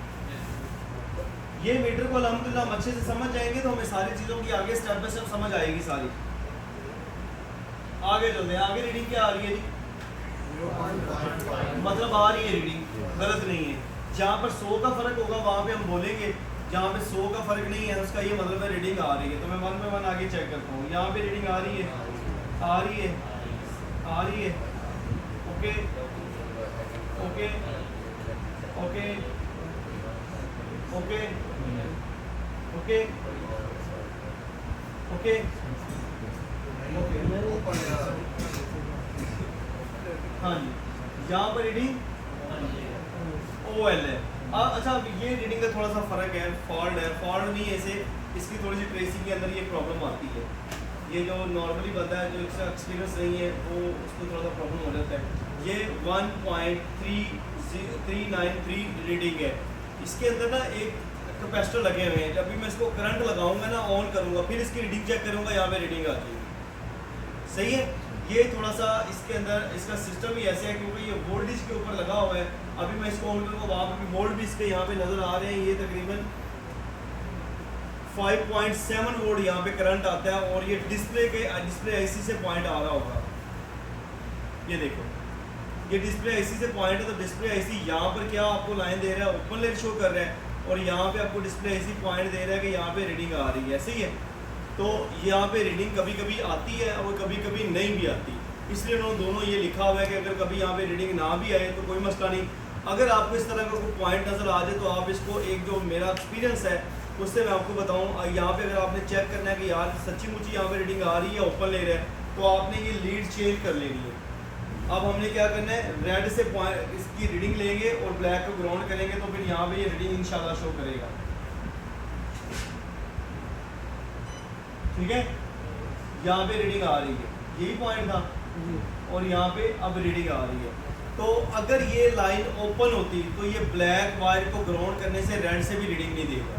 ये मीटर को अल्हम्दुलिल्लाह हम अच्छे से समझ जाएंगे तो हमें सारी चीज़ों की आगे स्टेप बाय स्टेप समझ आएगी सारी। आगे चलते हैं, आगे रीडिंग क्या आ रही है जी, मतलब आ रही है रीडिंग, गलत नहीं है। जहाँ पर 100 का फर्क होगा वहाँ पे हम बोलेंगे, जहाँ पे 100 का फर्क नहीं है उसका ये मतलब है रीडिंग आ रही है। तो मैं 1 बाय 1 आगे चेक करता हूँ, यहाँ पे रीडिंग आ रही है, आ रही है, आ रही है, okay okay okay okay okay okay हाँ जी, यहाँ पर रीडिंग OL है। अच्छा, अब ये रीडिंग का थोड़ा सा फ़र्क है, फॉल्ट है, फॉल्ट नहीं है इसे, इसकी थोड़ी सी ट्रेसिंग के अंदर ये प्रॉब्लम आती है। ये जो नॉर्मली बंदा है जो इसका एक्सपीरियंस नहीं है वो उसको थोड़ा सा प्रॉब्लम हो जाता है। ये 1.393 रीडिंग है, इसके अंदर ना एक कैपेसिटर लगे हुए हैं, जब भी मैं इसको करंट लगाऊंगा ना, ऑन करूंगा, फिर इसकी रीडिंग चेक करूंगा, यहाँ पे रीडिंग आ जाएगी, सही है। ये थोड़ा सा इसके अंदर इसका सिस्टम ही ऐसे है क्योंकि ये वोल्टेज के ऊपर लगा हुआ है। अभी मैं इसको ऑन करूँगा, वहाँ पे भी वोल्ट भी इसके यहाँ पे नज़र आ रहे हैं, ये तकरीबन 5.7 वोल्ट यहाँ पे करंट आता है, और ये डिस्प्ले आईसी से पॉइंट आ रहा होगा, ये देखो ये डिस्प्ले आईसी से पॉइंट है, तो डिस्प्ले आईसी यहाँ पर क्या आपको लाइन दे रहा है, ओपन लेयर शो कर रहा है, और यहाँ पे आपको डिस्प्ले आईसी पॉइंट दे रहा है कि यहाँ पे रीडिंग आ रही है, सही है। तो यहाँ पे रीडिंग कभी कभी आती है और कभी कभी नहीं भी आती, इसलिए उन्होंने दोनों ये लिखा हुआ है कि अगर कभी यहाँ पे रीडिंग ना भी आए तो कोई मसला नहीं। अगर आपको इस तरह का कोई पॉइंट नज़र आ जाए तो आप इसको, एक जो मेरा एक्सपीरियंस है उससे मैं आपको बताऊँ, यहाँ पे अगर आपने चेक करना है कि यार सच्ची मुच्ची यहाँ पे रीडिंग आ रही है, ओपन ले रहा है, तो आपने ये लीड चेंज कर लेनी है। अब हमने क्या करना है, रेड से पॉइंट इसकी रीडिंग लेंगे और ब्लैक को ग्राउंड करेंगे, तो फिर यहाँ पे ये रीडिंग इंशाल्लाह शो करेगा, ठीक है। यहाँ पे रीडिंग आ रही है, यही पॉइंट था, और यहाँ पे अब रीडिंग आ रही है। तो अगर ये लाइन ओपन होती तो ये ब्लैक वायर को ग्राउंड करने से रेड से भी रीडिंग नहीं देगा।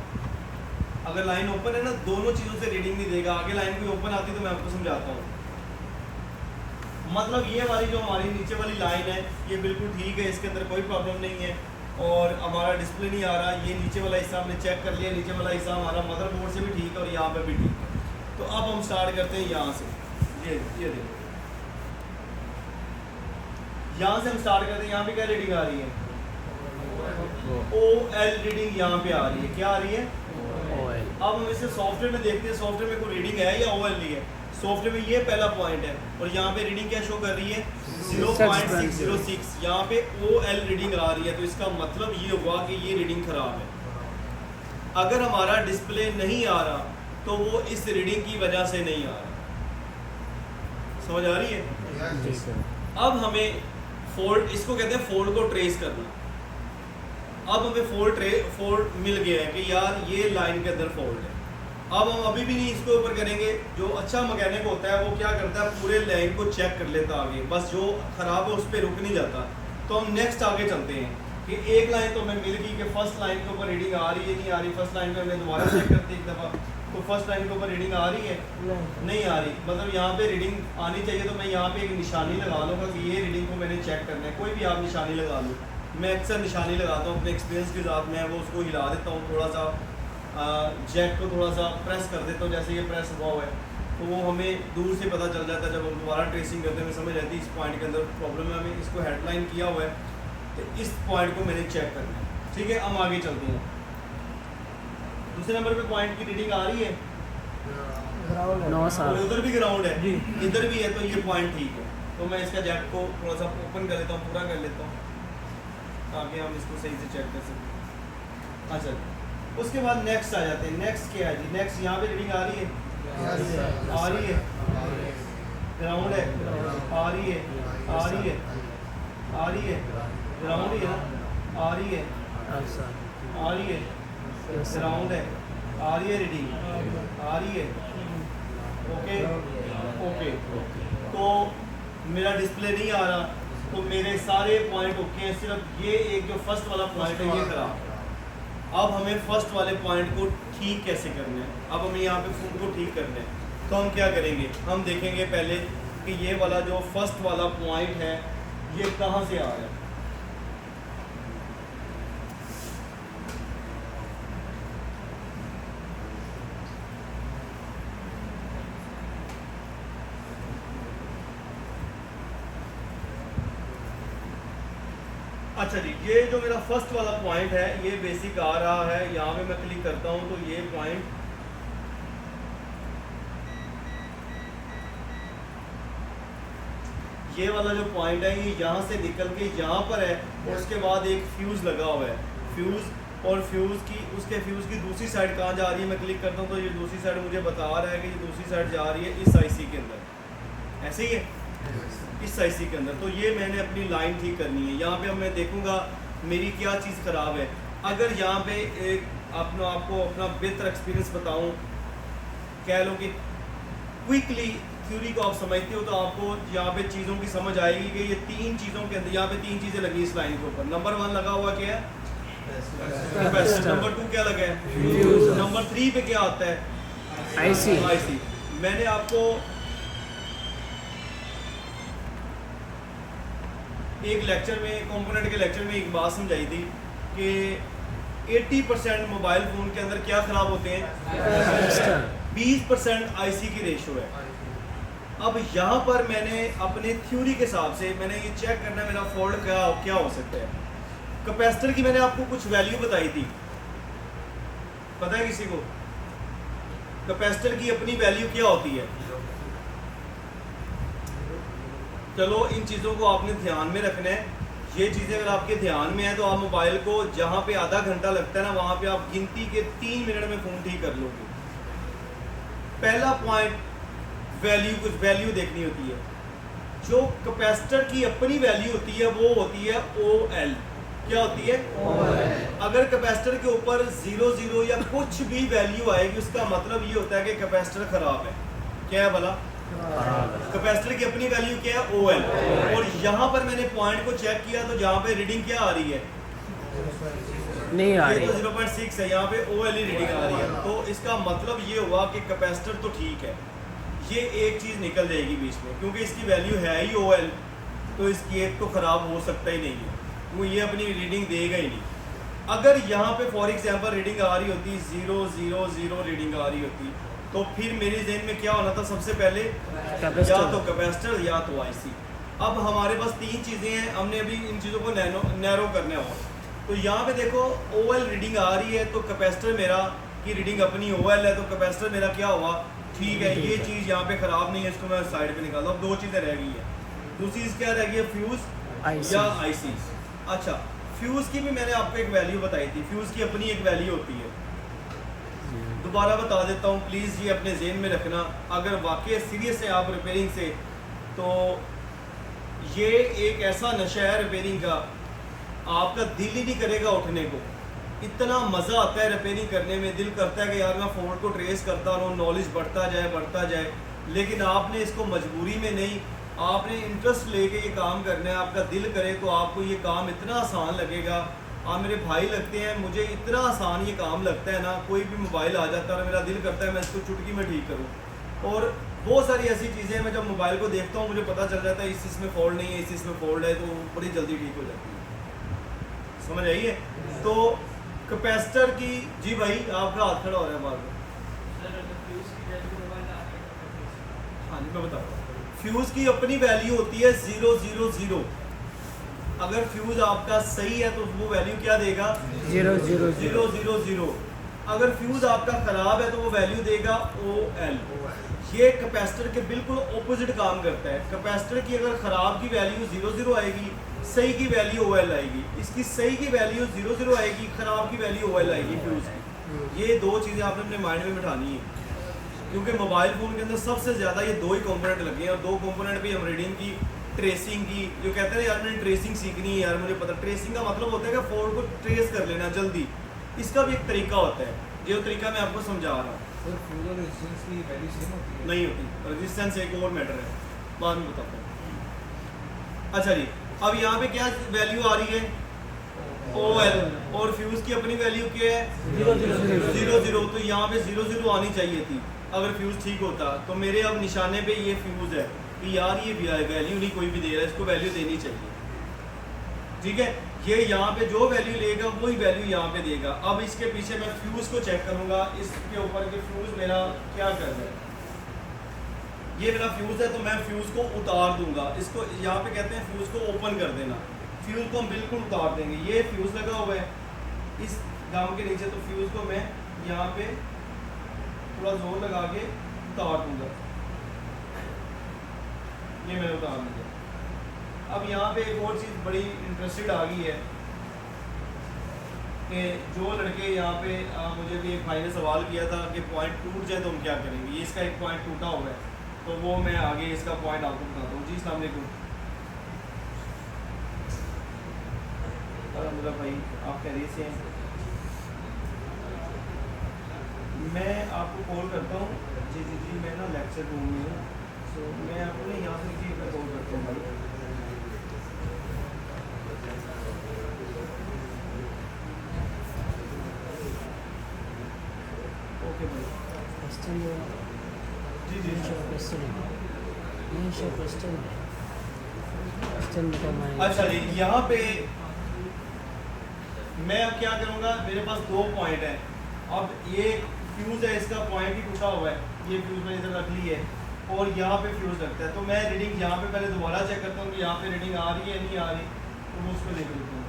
अगर लाइन ओपन है ना, दोनों चीज़ों से रीडिंग नहीं देगा। आगे लाइन कोई ओपन आती तो मैं आपको समझाता हूँ। मतलब ये वाली जो हमारी नीचे वाली लाइन है ये बिल्कुल ठीक है, इसके अंदर कोई प्रॉब्लम नहीं है, और हमारा डिस्प्ले नहीं आ रहा। ये नीचे वाला हिस्सा हमने चेक कर लिया, नीचे वाला हिस्सा हमारा मदरबोर्ड से भी ठीक है और यहाँ पे भी ठीक है। तो अब हम स्टार्ट करते हैं यहाँ से, ये देखो यहाँ से हम स्टार्ट करते हैं। यहाँ पे क्या रीडिंग आ रही है, OL रीडिंग यहाँ पे आ रही है। क्या आ रही है, OL। अब हम इसे सॉफ्टवेयर में देखते हैं, सॉफ्टवेयर में कोई रीडिंग है या OL नहीं है। सॉफ्टवेयर में ये पहला पॉइंट है, और यहाँ पे रीडिंग क्या शो कर रही है, 0.606। यहाँ पे OL रीडिंग आ रही है, तो इसका मतलब ये हुआ कि ये रीडिंग खराब है। अगर हमारा डिस्प्ले नहीं आ रहा तो वो इस रीडिंग की वजह से नहीं आ रहा। समझ आ रही है? जी सर। अब हमें फॉल्ट, इसको कहते हैं फॉल्ट को ट्रेस करना। अब हमें फॉल्ट मिल गया है कि यार ये लाइन के अंदर फॉल्ट है। अब हम अभी भी नहीं इसके ऊपर करेंगे। जो अच्छा मैकेनिक होता है वो क्या करता है, पूरे लाइन को चेक कर लेता आगे, बस जो ख़राब है उस पर रुक नहीं जाता। तो हम नेक्स्ट आगे चलते हैं कि एक लाइन तो हमें मिल गई कि फर्स्ट लाइन के ऊपर रीडिंग आ रही है नहीं आ रही। फर्स्ट लाइन पे हमने दोबारा चेक करते एक दफ़ा, तो फर्स्ट लाइन के ऊपर रीडिंग आ रही है नहीं आ रही, मतलब यहाँ पे रीडिंग आनी चाहिए। तो मैं यहाँ पे एक निशानी लगा लूँगा कि ये रीडिंग को मैंने चेक करना है। कोई भी आप निशानी लगा लो, मैं अक्सर निशानी लगाता हूँ अपने एक्सपीरियंस के साथ। मैं वो उसको हिला देता हूँ, थोड़ा सा जैक को थोड़ा सा प्रेस कर देता हूँ, जैसे ये प्रेस हुआ हुआ है, तो वो हमें दूर से पता चल जाता है। जब हम दोबारा ट्रेसिंग करते हैं हमें समझ आती है इस पॉइंट के अंदर प्रॉब्लम है, हमें इसको हेडलाइन किया हुआ है, तो इस पॉइंट को मैंने चेक करना है। ठीक है, हम आगे चलते हैं। दूसरे नंबर पे पॉइंट की रीडिंग आ रही है, नो और सर। उधर भी ग्राउंड है, जी। इधर भी है, तो ये पॉइंट ठीक है। तो मैं इसका जैक को थोड़ा सा ओपन कर लेता हूँ, पूरा कर लेता हूँ, ताकि हम इसको सही से चेक कर सकें। अच्छा, उसके बाद नेक्स्ट आ जाते हैं। नेक्स्ट क्या है जी? नेक्स्ट यहाँ पे रीडिंग आ रही है, आ रही है, ग्राउंड है, आ रही है, आ रही है, आ रही है, ग्राउंड है ना, आ रही है, आ रही है, ग्राउंड है, आ रही है, रीडिंग आ रही है। ओके ओके, तो मेरा डिस्प्ले नहीं आ रहा, तो मेरे सारे पॉइंट ओके हैं, सिर्फ ये एक जो फर्स्ट वाला पॉइंट है ये खराब। अब हमें फर्स्ट वाले पॉइंट को ठीक कैसे करना है, अब हमें यहाँ पे फोन को ठीक करना है। तो हम क्या करेंगे, हम देखेंगे पहले कि ये वाला जो फर्स्ट वाला पॉइंट है ये कहाँ से आ रहा है। अच्छा जी, ये जो मेरा फर्स्ट वाला पॉइंट है ये बेसिक आ रहा है, यहाँ पे मैं क्लिक करता हूँ तो ये पॉइंट ये वाला जो पॉइंट है ये यहाँ से निकल के यहाँ पर है, और उसके बाद एक फ्यूज़ लगा हुआ है, फ्यूज़, और फ्यूज़ की उसके फ्यूज़ की दूसरी साइड कहाँ जा रही है, मैं क्लिक करता हूँ तो ये दूसरी साइड मुझे बता रहा है कि ये दूसरी साइड जा रही है इस आईसी के अंदर, ऐसे ही है, इस आईसी के अंदर। तो ये मैंने अपनी लाइन ठीक करनी है। यहाँ पे अब मैं देखूँगा मेरी क्या चीज़ ख़राब है। अगर यहाँ पे एक आपको अपना बेहतर एक्सपीरियंस बताऊँ, कह लो कि क्विकली थ्योरी को आप समझते हो, तो आपको यहाँ पे चीज़ों की समझ आएगी कि ये तीन चीज़ों के अंदर, यहाँ पे तीन चीज़ें लगी इस लाइन के ऊपर। नंबर 1 लगा हुआ क्या है, कैपेसिटर। नंबर 2 क्या लगा है, नंबर 3 पे क्या आता है, आईसी। आईसी। मैंने आपको एक लेक्चर में, कंपोनेंट के लेक्चर में एक बात समझाई थी कि 80% मोबाइल फ़ोन के अंदर क्या ख़राब होते हैं, 20% आईसी की रेशो है। अब यहाँ पर मैंने अपने थ्योरी के हिसाब से मैंने ये चेक करना मेरा फॉल्ट क्या हो सकता है। कैपेसिटर की मैंने आपको कुछ वैल्यू बताई थी, पता है किसी को कैपेसिटर की अपनी वैल्यू क्या होती है? चलो इन चीज़ों को आपने ध्यान में रखना है। ये चीज़ें अगर आपके ध्यान में है तो आप मोबाइल को जहाँ पे आधा घंटा लगता है ना, वहाँ पे आप गिनती के 3 मिनट में फ़ोन ठीक कर लोगे। पहला पॉइंट, वैल्यू, कुछ वैल्यू देखनी होती है। जो कैपेसिटर की अपनी वैल्यू होती है वो होती है OL। क्या होती है? OL। अगर कैपेसिटर के ऊपर 0 या कुछ भी वैल्यू आएगी उसका मतलब ये होता है कि कैपेसिटर ख़राब है। क्या है भला? कैपेसिटर की अपनी वैल्यू क्या है, OL। और यहाँ पर मैंने पॉइंट को चेक किया तो जहाँ पे रीडिंग क्या आ रही है, नहीं आ रही, ये तो 0.6 है, यहाँ पे OL ही रीडिंग आ रही है। तो इसका मतलब ये हुआ कि कैपेसिटर तो ठीक है, ये एक चीज़ निकल जाएगी बीच में, क्योंकि इसकी वैल्यू है ही OL, तो इसकी एक तो ख़राब हो सकता ही नहीं है, वो ये अपनी रीडिंग देगा ही नहीं। अगर यहाँ पे फॉर एग्जांपल रीडिंग आ रही होती 000 रीडिंग आ रही होती, तो फिर मेरे जहन में क्या होना था, सबसे पहले या तो कैपेसिटर या तो आईसी। अब हमारे पास 3 चीज़ें हैं, हमने अभी इन चीज़ों को नैरो करना होगा। तो यहाँ पे देखो OL रीडिंग आ रही है, तो कैपेसिटर मेरा की रीडिंग अपनी OL है, तो कैपेसिटर मेरा क्या हुआ, ठीक है, ये चीज़ यहाँ पे ख़राब नहीं है, इसको मैं साइड पे निकालता हूँ। 2 चीज़ें रह गई है। दूसरी चीज़ क्या रह गई है, फ्यूज़ या आईसी। अच्छा, फ्यूज़ की भी मैंने आपको एक वैल्यू बताई थी, फ्यूज़ की अपनी एक वैल्यू होती है, दोबारा बता देता हूँ, प्लीज़ ये अपने जेहन में रखना। अगर वाकई सीरियस है आप रिपेयरिंग से, तो ये एक ऐसा नशा है रिपेयरिंग का, आपका दिल ही नहीं करेगा उठने को। इतना मज़ा आता है रिपेयरिंग करने में, दिल करता है कि यार मैं फ़ोल्ड को ट्रेस करता रहूँ, नॉलेज बढ़ता जाए। लेकिन आपने इसको मजबूरी में नहीं, आपने इंटरेस्ट लेके ये काम करना है। आपका दिल करे तो आपको ये काम इतना आसान लगेगा। आप मेरे भाई लगते हैं, मुझे इतना आसान ये काम लगता है ना। कोई भी मोबाइल आ जाता है और मेरा दिल करता है मैं इसको चुटकी में ठीक करूँ। और बहुत सारी ऐसी चीज़ें हैं, मैं जब मोबाइल को देखता हूँ मुझे पता चल जाता है इस इसमें फ़ॉल्ट नहीं है, इस इसमें फ़ॉल्ट है, तो बड़ी जल्दी ठीक हो जाती है। समझ आइए। तो कैपेसिटर की, जी भाई आपका हाथ खड़ा हो रहा है बार बार। हाँ जी मैं बता रहा हूँ, फ्यूज़ की अपनी वैल्यू होती है 000। अगर फ्यूज़ आपका सही है तो वो वैल्यू क्या देगा? 000। अगर फ्यूज़ आपका ख़राब है तो वो वैल्यू देगा OL। ये कैपेसिटर के बिल्कुल ऑपोजिट काम करता है। कैपेसिटर की अगर ख़राब की वैल्यू 00 आएगी, सही की वैल्यू OL आएगी। इसकी सही की वैल्यू 00 आएगी, ख़राब की वैल्यू OL आएगी फ्यूज़ की। ये दो चीज़ें आपने अपने माइंड में बिठानी है, क्योंकि मोबाइल फ़ोन के अंदर सबसे ज़्यादा ये दो ही कंपोनेंट लगे हैं। और दो कंपोनेंट भी हम रीडिंग की, ट्रेसिंग की, जो कहते हैं यार मैंने ट्रेसिंग सीखनी है यार, मुझे पता। ट्रेसिंग का मतलब होता है कि फ़ोन को ट्रेस कर लेना जल्दी। इसका भी एक तरीका होता है, जो तरीका मैं आपको समझा रहा हूँ। सर फ्यूज और रेजिस्टेंस की वैल्यू सेम होती है? नहीं होती, रेजिस्टेंस एक और मैटर है, बाद में बताता हूँ। अच्छा जी, अब यहाँ पे क्या वैल्यू आ रही है? OL। और फ्यूज़ की अपनी वैल्यू क्या है? 00। तो यहाँ पे 00 आनी चाहिए थी अगर फ्यूज़ ठीक होता। तो मेरे अब निशाने पे ये फ्यूज़ है कि यार ये वैल्यू नहीं कोई भी दे रहा है, इसको वैल्यू देनी चाहिए। ठीक है, ये यहाँ पे जो वैल्यू लेगा वही वैल्यू यहाँ पे देगा। अब इसके पीछे मैं फ्यूज़ को चेक करूँगा, इसके ऊपर के फ्यूज़ मेरा क्या कर रहा है। ये मेरा फ्यूज़ है तो मैं फ्यूज़ को उतार दूंगा। इसको यहाँ पे कहते हैं फ्यूज़ को ओपन कर देना। फ्यूज़ को हम बिल्कुल उतार देंगे। ये फ्यूज़ लगा हुआ है इस गाम के नीचे, तो फ्यूज़ को मैं यहाँ पे थोड़ा जोर लगा के उतार दूंगा। ये मैंने उतार दिया। अब यहाँ पे एक और चीज़ बड़ी इंटरेस्टेड आ गई है कि जो लड़के यहाँ पे मुझे भी एक भाई ने सवाल किया था कि पॉइंट टूट जाए तो हम क्या करेंगे। ये इसका एक पॉइंट टूटा हुआ है, तो वो मैं आगे इसका पॉइंट आपको बताता हूँ। जी अस्सलाम वालेकुम। अलहमदुलिल्लाह भाई, आप खैरियत से हैं? मैं आपको कॉल करता हूँ। जी मैं ना लेक्चर रूम में हूँ, तो मैं आपको ना यहाँ से जी कॉल करता हूँ भाई। ओके भाई। अच्छा जी, यहाँ पे मैं अब क्या करूँगा, मेरे पास दो पॉइंट है। अब ये फ्यूज़ है, इसका पॉइंट ही टूटा हुआ है। ये फ्यूज़ मैंने इधर रख ली है और यहाँ पे फ्यूज़ लगता है। तो मैं रीडिंग यहाँ पे पहले दोबारा चेक करता हूँ कि यहाँ पे रीडिंग आ रही है नहीं आ रही, तो मैं उस पर देख लेता हूँ।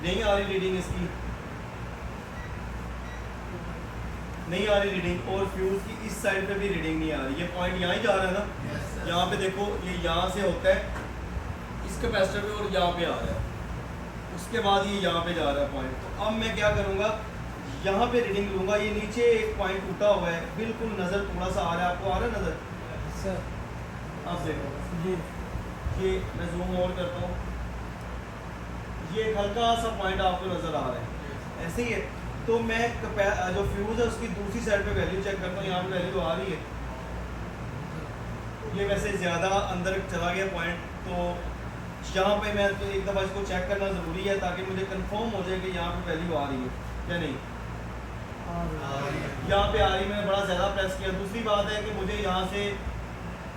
नहीं आ रही रीडिंग, इसकी नहीं आ रही रीडिंग। और फ्यूज़ की इस साइड पे भी रीडिंग नहीं आ रही। ये पॉइंट यहाँ ही जा रहा है ना, यहाँ पे देखो, ये यहाँ से होता है इस कैपेसिटर पे और यहाँ पे आ रहा है, उसके बाद ये यहाँ पे जा रहा है पॉइंट। तो अब मैं क्या करूँगा, यहाँ पे रीडिंग लूँगा। ये नीचे एक पॉइंट टूटा हुआ है, बिल्कुल नज़र थोड़ा सा आ रहा है, आपको आ रहा है नज़र? सर आप देखो, ये मैं जूम और करता हूँ, ये एक हल्का सा पॉइंट आपको नज़र आ रहा है, ऐसे ही है। तो मैं जो फ्यूज़ है उसकी दूसरी साइड पे वैल्यू चेक करता हूँ, यहाँ पे वैल्यू आ रही है। ये वैसे ज़्यादा अंदर चला गया पॉइंट, तो यहाँ पे मैं तो एक दफ़ा इसको चेक करना ज़रूरी है ताकि मुझे कंफर्म हो जाए कि यहाँ पे वैल्यू आ रही है या नहीं। यहाँ पे आ रही, मैंने बड़ा ज़्यादा प्रेस किया। दूसरी बात है कि मुझे यहाँ से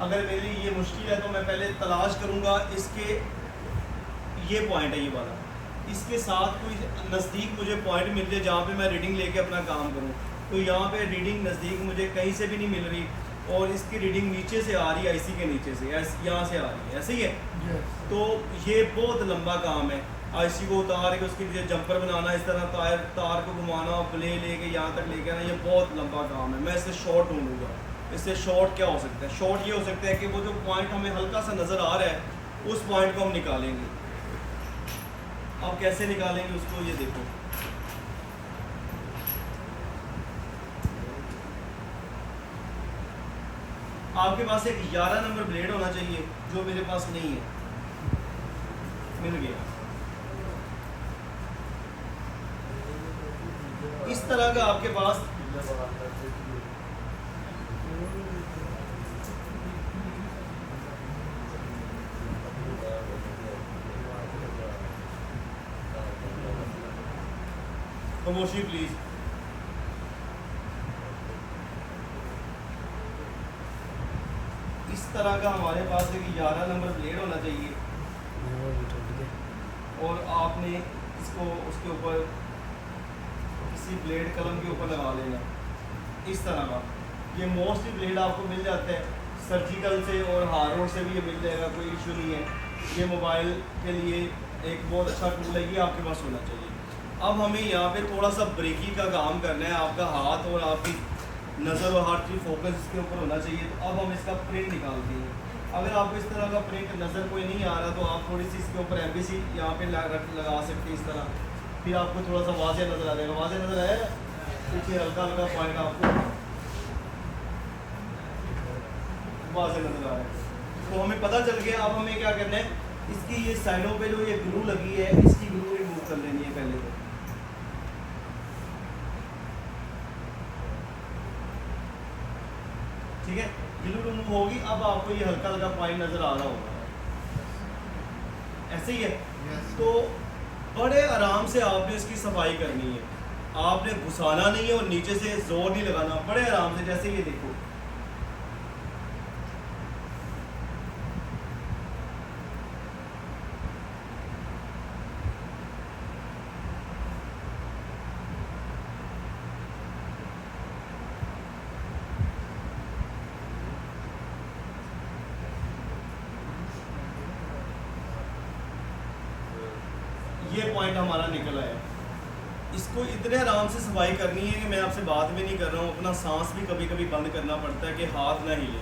अगर मेरे लिए ये मुश्किल है तो मैं पहले तलाश करूँगा इसके, ये पॉइंट है ये वाला, इसके साथ कोई नज़दीक मुझे पॉइंट मिल जाए जहाँ पे मैं रीडिंग लेके अपना काम करूँ। तो यहाँ पे रीडिंग नज़दीक मुझे कहीं से भी नहीं मिल रही और इसकी रीडिंग नीचे से आ रही है, आईसी के नीचे से, यहाँ से आ रही है, ऐसे ही है। तो ये बहुत लंबा काम है, आईसी को उतार के उसके नीचे जंपर बनाना, इस तरह तार को घुमाना, प्ले लेके यहाँ तक लेके आना, ये बहुत लंबा काम है। मैं इसे शॉर्ट ढूंढूंगा, इससे शॉर्ट क्या हो सकता है? शॉर्ट ये हो सकता है कि वो जो पॉइंट हमें हल्का सा नज़र आ रहा है उस पॉइंट को हम निकालेंगे। अब कैसे निकालेंगे उसको, ये देखो। आपके पास एक 11 नंबर ब्लेड होना चाहिए, जो मेरे पास नहीं है। मिल गया। इस तरह का आपके पास खामोशी प्लीज। इस तरह का हमारे पास एक 11 नंबर ब्लेड होना चाहिए और आपने इसको उसके ऊपर किसी ब्लेड कलम के ऊपर लगा लेना इस तरह का। ये मोस्टली ब्लेड आपको मिल जाता है सर्जिकल से और हार्डवुड से भी ये मिल जाएगा, कोई इशू नहीं है। ये मोबाइल के लिए एक बहुत अच्छा टूल है, ये आपके पास होना चाहिए। अब हमें यहाँ पे थोड़ा सा ब्रेकी का काम करना है, आपका हाथ और आपकी नज़र और हर चीज़ फोकस इसके ऊपर होना चाहिए। तो अब हम इसका प्रिंट निकालते हैं। अगर आपको इस तरह का प्रिंट नज़र कोई नहीं आ रहा तो आप थोड़ी सी इसके ऊपर MBC यहाँ पे लगा सकते हैं इस तरह, फिर आपको थोड़ा सा वाज़ेह नज़र आ जाएगा। वाज़ेह नज़र आएगा, पीछे हल्का हल्का पॉइंट आपको वाज़ेह नज़र आ रहा है। तो हमें पता चल गया। अब हमें क्या करना है, इसकी ये साइडों पे जो ये ग्लू लगी है इसकी ग्लू रिमूव कर लेनी है पहले तो। ठीक है, ग्लू रिमूव होगी। अब आपको ये हल्का हल्का पॉइंट नज़र आ रहा होगा, ऐसे ही है। तो बड़े आराम से आपने इसकी सफाई करनी है, आपने घुसाना नहीं है और नीचे से जोर नहीं लगाना, बड़े आराम से। जैसे ये देखो, ये पॉइंट हमारा निकला है। इसको इतने आराम से सफाई करनी है कि मैं आपसे बात भी नहीं कर रहा हूँ, अपना सांस भी कभी कभी बंद करना पड़ता है कि हाथ ना हिले।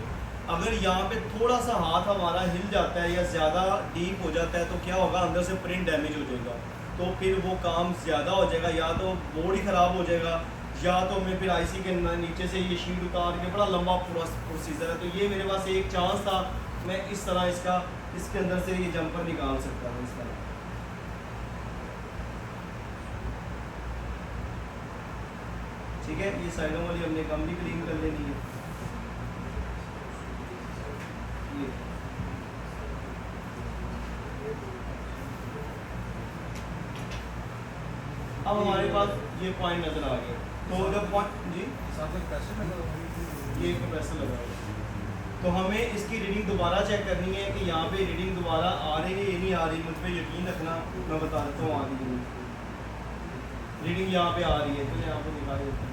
अगर यहाँ पे थोड़ा सा हाथ हमारा हिल जाता है या ज़्यादा डीप हो जाता है तो क्या होगा, अंदर से प्रिंट डैमेज हो जाएगा। तो फिर वो काम ज़्यादा हो जाएगा, या तो बोर्ड ही ख़राब हो जाएगा या तो मैं फिर IC के नीचे से ये शीट उतार के, बड़ा लंबा पूरा प्रोसीजर है। तो ये मेरे पास एक चांस था, मैं इस तरह इसके अंदर से ये जंपर निकाल सकता हूँ इस तरह। ठीक है, ये साइडों वाली हमने कम भी क्लीन कर लेनी है। ये अब हमारे पास ये पॉइंट नजर आ गया। तो जब पॉइंट जी ये कंप्रेसर लगा है तो हमें इसकी रीडिंग दोबारा चेक करनी है कि यहाँ पे रीडिंग दोबारा आ रही है या नहीं आ रही। मुझ पर यकीन रखना, मैं बता देता हूँ आ रही है रीडिंग, यहाँ पे आ रही है। तो मैं आपको दिखा देता हूँ।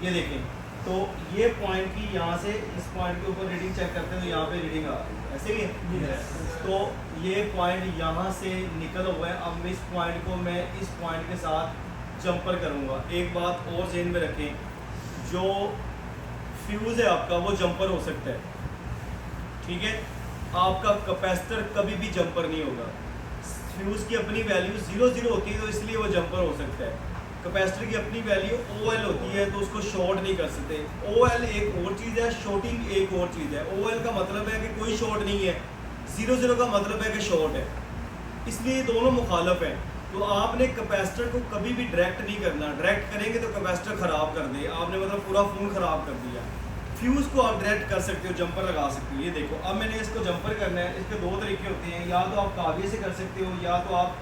ये देखें, तो ये पॉइंट की यहाँ से इस पॉइंट के ऊपर रीडिंग चेक करते हैं तो यहाँ पे रीडिंग आ रही है, ऐसे ही है। तो ये पॉइंट यहाँ से निकल हुआ है। अब इस पॉइंट को मैं इस पॉइंट के साथ जंपर करूँगा। एक बात और ज़हन में रखें, जो फ्यूज़ है आपका वो जंपर हो सकता है, ठीक है। आपका कैपेसिटर कभी भी जंपर नहीं होगा। फ्यूज़ की अपनी वैल्यू 0 होती है तो इसलिए वो जंपर हो सकता है। कैपेसिटर की अपनी वैल्यू OL होती है तो उसको शॉर्ट नहीं कर सकते। OL एक और चीज़ है, शॉर्टिंग एक और चीज़ है। OL का मतलब है कि कोई शॉर्ट नहीं है, 0 का मतलब है कि शॉर्ट है, इसलिए दोनों मुखालफ हैं। तो आपने कैपेसिटर को कभी भी डायरेक्ट नहीं करना। डायरेक्ट करेंगे तो कैपेसिटर ख़राब कर दे, आपने मतलब पूरा फ़ोन ख़राब कर दिया। फ्यूज़ को आप डायरेक्ट कर सकते हो, जंपर लगा सकते हो। ये देखो, अब मैंने इसको जंपर करना है। इसके दो तरीके होते हैं, या तो आप काविये से कर सकते हो या तो आप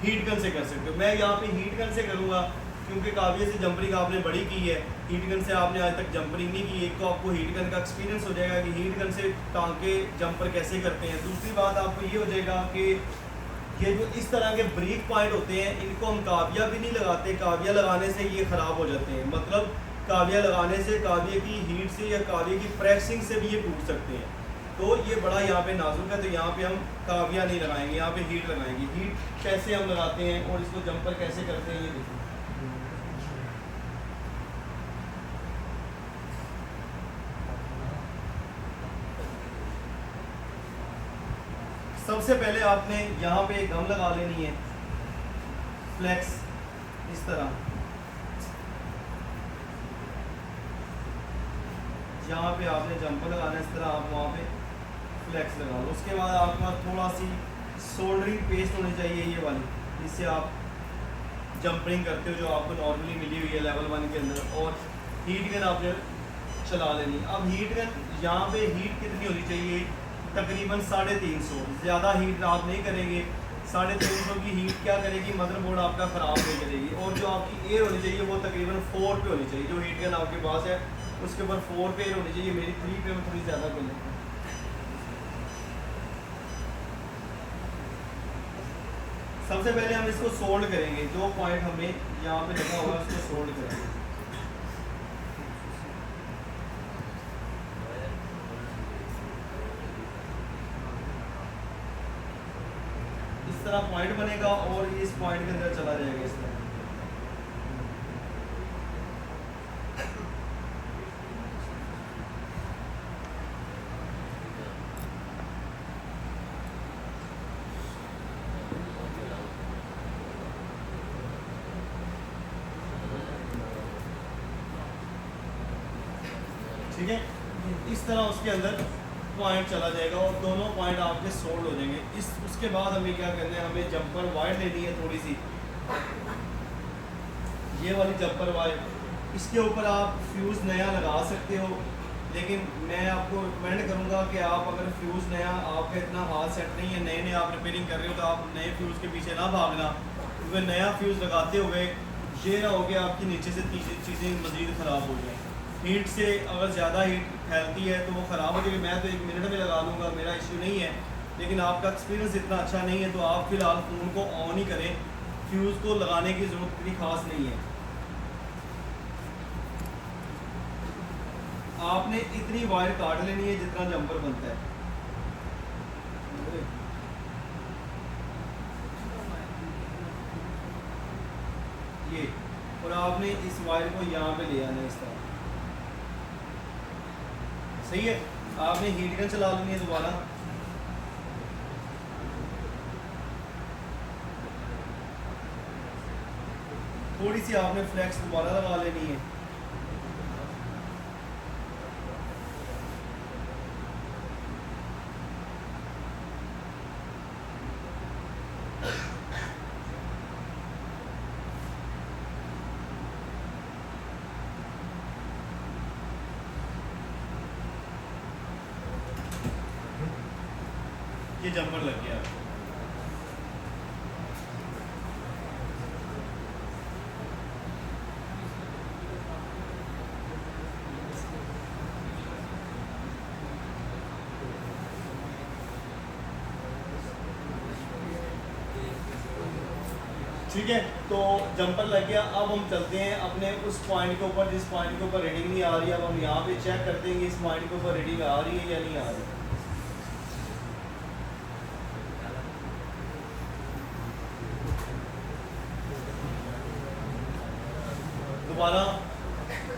हीट गन से कर सकते हो। मैं यहाँ पे हीट गन से करूँगा क्योंकि काविये से जंपरिंग आपने बड़ी की है, हीट गन से आपने आज तक जंपरिंग नहीं की। एक तो आपको हीट गन का एक्सपीरियंस हो जाएगा कि हीट गन से टांके जंपर कैसे करते हैं। दूसरी बात आपको ये हो जाएगा कि ये जो इस तरह के ब्रीक पॉइंट होते हैं इनको हम काविया भी नहीं लगाते। काविया लगाने से ये ख़राब हो जाते हैं, मतलब काविया लगाने से काविये की हीट से या काविये की प्रेसिंग से भी ये टूट सकते हैं। तो ये बड़ा यहाँ पे नाजुक है, तो यहाँ पे हम काविया नहीं लगाएंगे, यहाँ पे हीट लगाएंगे। हीट कैसे हम लगाते हैं और इसको जंपर कैसे करते हैं ये देखिए। सबसे पहले आपने यहाँ पे एक गम लगा लेनी है फ्लेक्स इस तरह, यहाँ पे आपने जंपर लगाना है इस तरह, आप वहाँ पे फ्लेक्स लगा लो। उसके बाद आपके पास थोड़ा सी सोल्डरिंग पेस्ट होनी चाहिए ये वाली, जिससे आप जंपरिंग करते हो जो आपको नॉर्मली मिली हुई है लेवल 1 के अंदर। और हीट गन आपने चला लेनी। अब हीट गन यहाँ पे हीट कितनी होनी चाहिए, तकरीबन 350। ज़्यादा हीट आप नहीं करेंगे, 350 की हीट क्या करेगी, मदरबोर्ड आपका ख़राब नहीं करेगी। और जो आपकी एयर होनी चाहिए वो तकरीबन 4 पे होनी चाहिए। जो हीट गन आपके पास है उसके ऊपर 4 पे एयर होनी चाहिए, मेरी 3 पे में थोड़ी ज़्यादा कर लेता हूँ। सबसे पहले हम इसको सोल्ड करेंगे, जो पॉइंट हमें यहाँ पे लगा हुआ है उसको सोल्ड करेंगे। इस तरह पॉइंट बनेगा और ये इस पॉइंट के अंदर चला जाएगा इस तरह। ठीक है, इस तरह उसके अंदर पॉइंट चला जाएगा और दोनों पॉइंट आपके सोल्ड हो जाएंगे। उसके बाद हमें क्या करना है, हमें जंपर वायर लेनी है थोड़ी सी, ये वाली जंपर वायर। इसके ऊपर आप फ्यूज़ नया लगा सकते हो, लेकिन मैं आपको रिकमेंड करूँगा कि आप अगर फ्यूज़ नया आपका इतना हाथ सेट नहीं है, नए नए आप रिपेयरिंग कर रहे हो, तो आप नए फ्यूज़ के पीछे ना भागना, क्योंकि नया फ्यूज़ लगाते हुए ये ना हो कि आपकी नीचे से चीज़ें मज़ीद ख़राब हो जाएँ। हीट से अगर ज़्यादा हीट फैलती है तो वो ख़राब हो जाएगी। मैं तो 1 मिनट में लगा लूँगा, मेरा इशू नहीं है, लेकिन आपका एक्सपीरियंस इतना अच्छा नहीं है तो आप फ़िलहाल फ़ोन को ऑन ही करें, फ्यूज़ को लगाने की ज़रूरत इतनी ख़ास नहीं है। आपने इतनी वायर काट लेनी है जितना जंपर बनता है, ये। और आपने इस वायर को यहाँ पे ले आना है इस तरह, सही है। आपने हीट गन चला लेनी है दोबारा, थोड़ी सी आपने फ्लेक्स दोबारा लगा लेनी है। ये जंपर लग गया। ठीक है, तो जंपर लग गया। अब हम चलते हैं अपने उस पॉइंट के ऊपर जिस पॉइंट के ऊपर रीडिंग नहीं आ रही है। अब हम यहाँ पे चेक करते हैं कि इस पॉइंट के ऊपर रीडिंग आ रही है या नहीं आ रही। दोबारा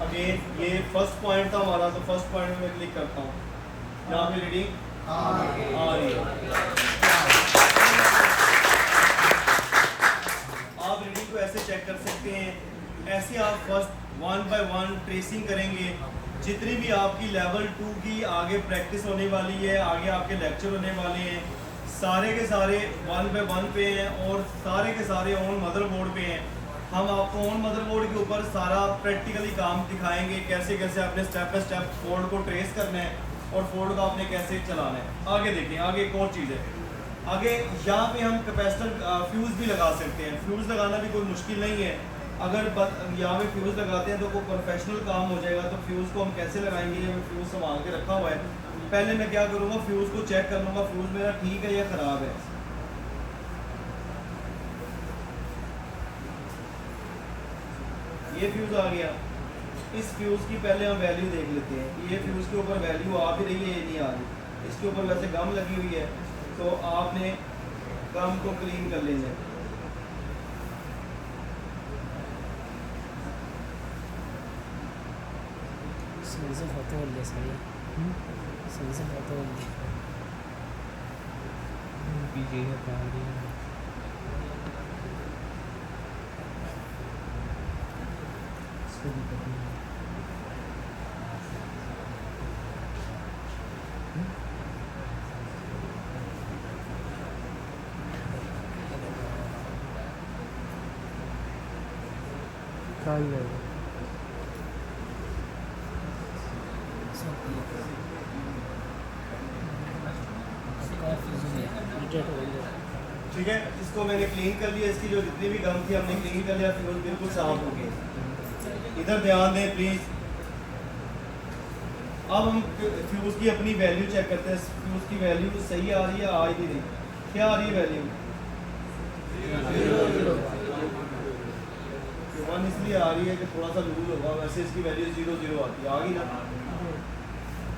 अगेन ये फर्स्ट पॉइंट था हमारा, तो फर्स्ट पॉइंट में क्लिक करता हूँ, यहाँ पे रीडिंग आ रही है। आप रीडिंग को ऐसे चेक कर सकते हैं। ऐसे आप फर्स्ट 1 बाय 1 ट्रेसिंग करेंगे। जितनी भी आपकी लेवल 2 की आगे प्रैक्टिस होने वाली है, आगे आपके लेक्चर होने वाले हैं, सारे के सारे 1 बाय 1 पे हैं और सारे के सारे ऑन मदरबोर्ड पे हैं। हम आपको ऑन मदरबोर्ड के ऊपर सारा प्रैक्टिकली काम दिखाएंगे, कैसे कैसे आपने स्टेप बाय स्टेप फोल्ड को ट्रेस करना है और फोल्ड को आपने कैसे चलाना है। आगे देखिए, आगे एक और चीज़ है। आगे यहाँ पे हम कैपेसिटर फ्यूज़ भी लगा सकते हैं। फ्यूज़ लगाना भी कोई मुश्किल नहीं है। अगर यहाँ पे फ्यूज़ लगाते हैं तो कोई प्रोफेशनल काम हो जाएगा। तो फ्यूज़ को हम कैसे लगाएंगे, ये मैं फ्यूज़ संभाल के रखा हुआ है। पहले मैं क्या करूँगा, फ्यूज़ को चेक कर लूँगा फ्यूज़ मेरा ठीक है या ख़राब है। ये फ्यूज़ आ गया। इस फ्यूज़ की पहले हम वैल्यू देख लेते हैं कि ये फ्यूज़ के ऊपर वैल्यू आ भी रही है या नहीं आ रही। इसके ऊपर वैसे गम लगी हुई है, तो आपने गम को क्लीन कर लेना है। Senza fotolle, sai? Senza fotolle. पीछे का पानी काल ठीक है, इसको मैंने क्लीन कर लिया, इसकी जो जितनी भी गम थी हमने क्लीन कर लिया, फ्यूज बिल्कुल साफ हो गए। इधर ध्यान दें प्लीज। अब हम फ्यूज की अपनी वैल्यू चेक करते हैं, फ्यूज की वैल्यू सही आ रही है, आ ही नहीं, क्या आ रही है वैल्यू? 1 इसलिए आ रही है कि थोड़ा सा लूज होगा, वैसे इसकी वैल्यू 0 0 आती है, आ गई ना?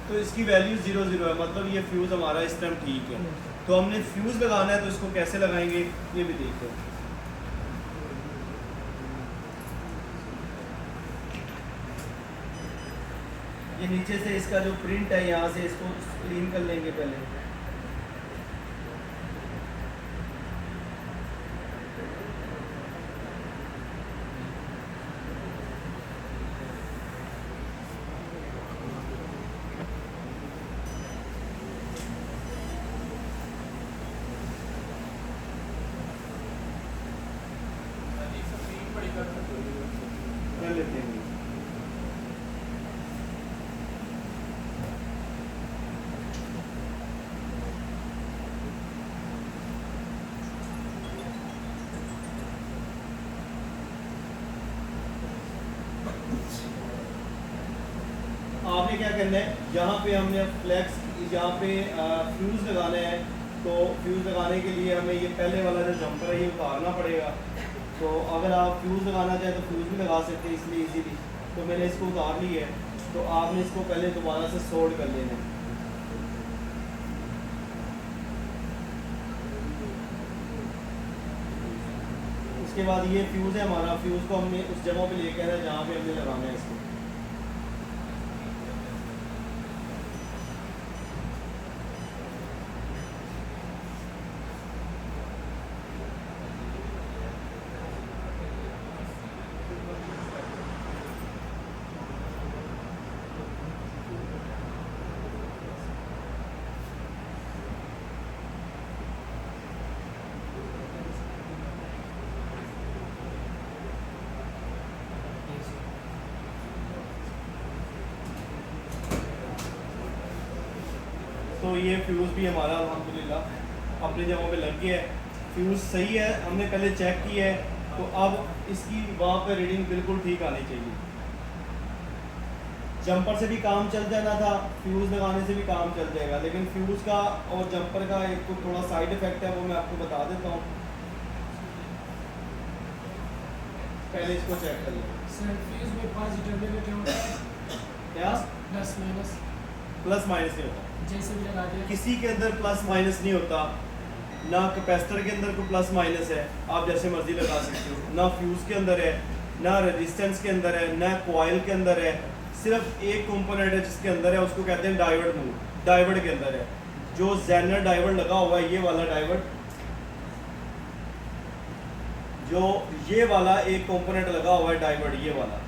तो इसकी वैल्यू 0 0 है, मतलब ये फ्यूज हमारा इस टाइम ठीक है। तो हमने फ्यूज लगाना है, तो इसको कैसे लगाएंगे ये भी देखो। ये नीचे से इसका जो प्रिंट है यहाँ से इसको क्लीन कर लेंगे पहले। कर लेते हैं। आपने क्या करना है, यहाँ पे हमने फ्लैक्स, यहाँ पे फ्यूज़ लगाना है। तो फ्यूज़ लगाने के लिए हमें ये पहले वाला जो जंपर है ये उतारना पड़ेगा। तो अगर आप फ्यूज़ लगाना चाहें तो फ्यूज़ भी लगा सकते हैं इसलिए इजीली। तो मैंने इसको उतार ली है, तो आपने इसको पहले दोबारा से सोल्ड कर लेना है। उसके बाद ये फ्यूज़ है हमारा, फ्यूज़ को हमने उस जगह पे लेके आना है जहाँ पे हमने लगाना है इसको। तो ये फ्यूज़ भी हमारा अल्हम्दुलिल्लाह अपनी जगहों पे लग गया है। फ्यूज़ सही है, हमने पहले चेक किया है, तो अब इसकी वहाँ पर रीडिंग बिल्कुल ठीक आनी चाहिए। जंपर से भी काम चल जाना था, फ्यूज़ लगाने से भी काम चल जाएगा, लेकिन फ्यूज़ का और जंपर का एक तो थोड़ा साइड इफ़ेक्ट है, वो मैं आपको बता देता हूँ। पहले इसको चेक कर लें। सर फ्यूज में पॉजिटिव नेगेटिव होता है, क्या प्लस माइनस प्लस माइनस नहीं होता, जैसे भी लगा दिया। किसी के अंदर प्लस माइनस नहीं होता, ना कैपेसिटर के अंदर कोई प्लस माइनस है, आप जैसे मर्जी लगा सकते हो। ना फ्यूज़ के अंदर है, ना रेजिस्टेंस के अंदर है, ना कॉइल के अंदर है। सिर्फ एक कंपोनेंट है जिसके अंदर है, उसको कहते हैं डायोड मूव। डायोड के अंदर है जो जेनर डायोड लगा हुआ है, ये वाला डायोड, जो ये वाला एक कंपोनेंट लगा हुआ है डायोड, ये वाला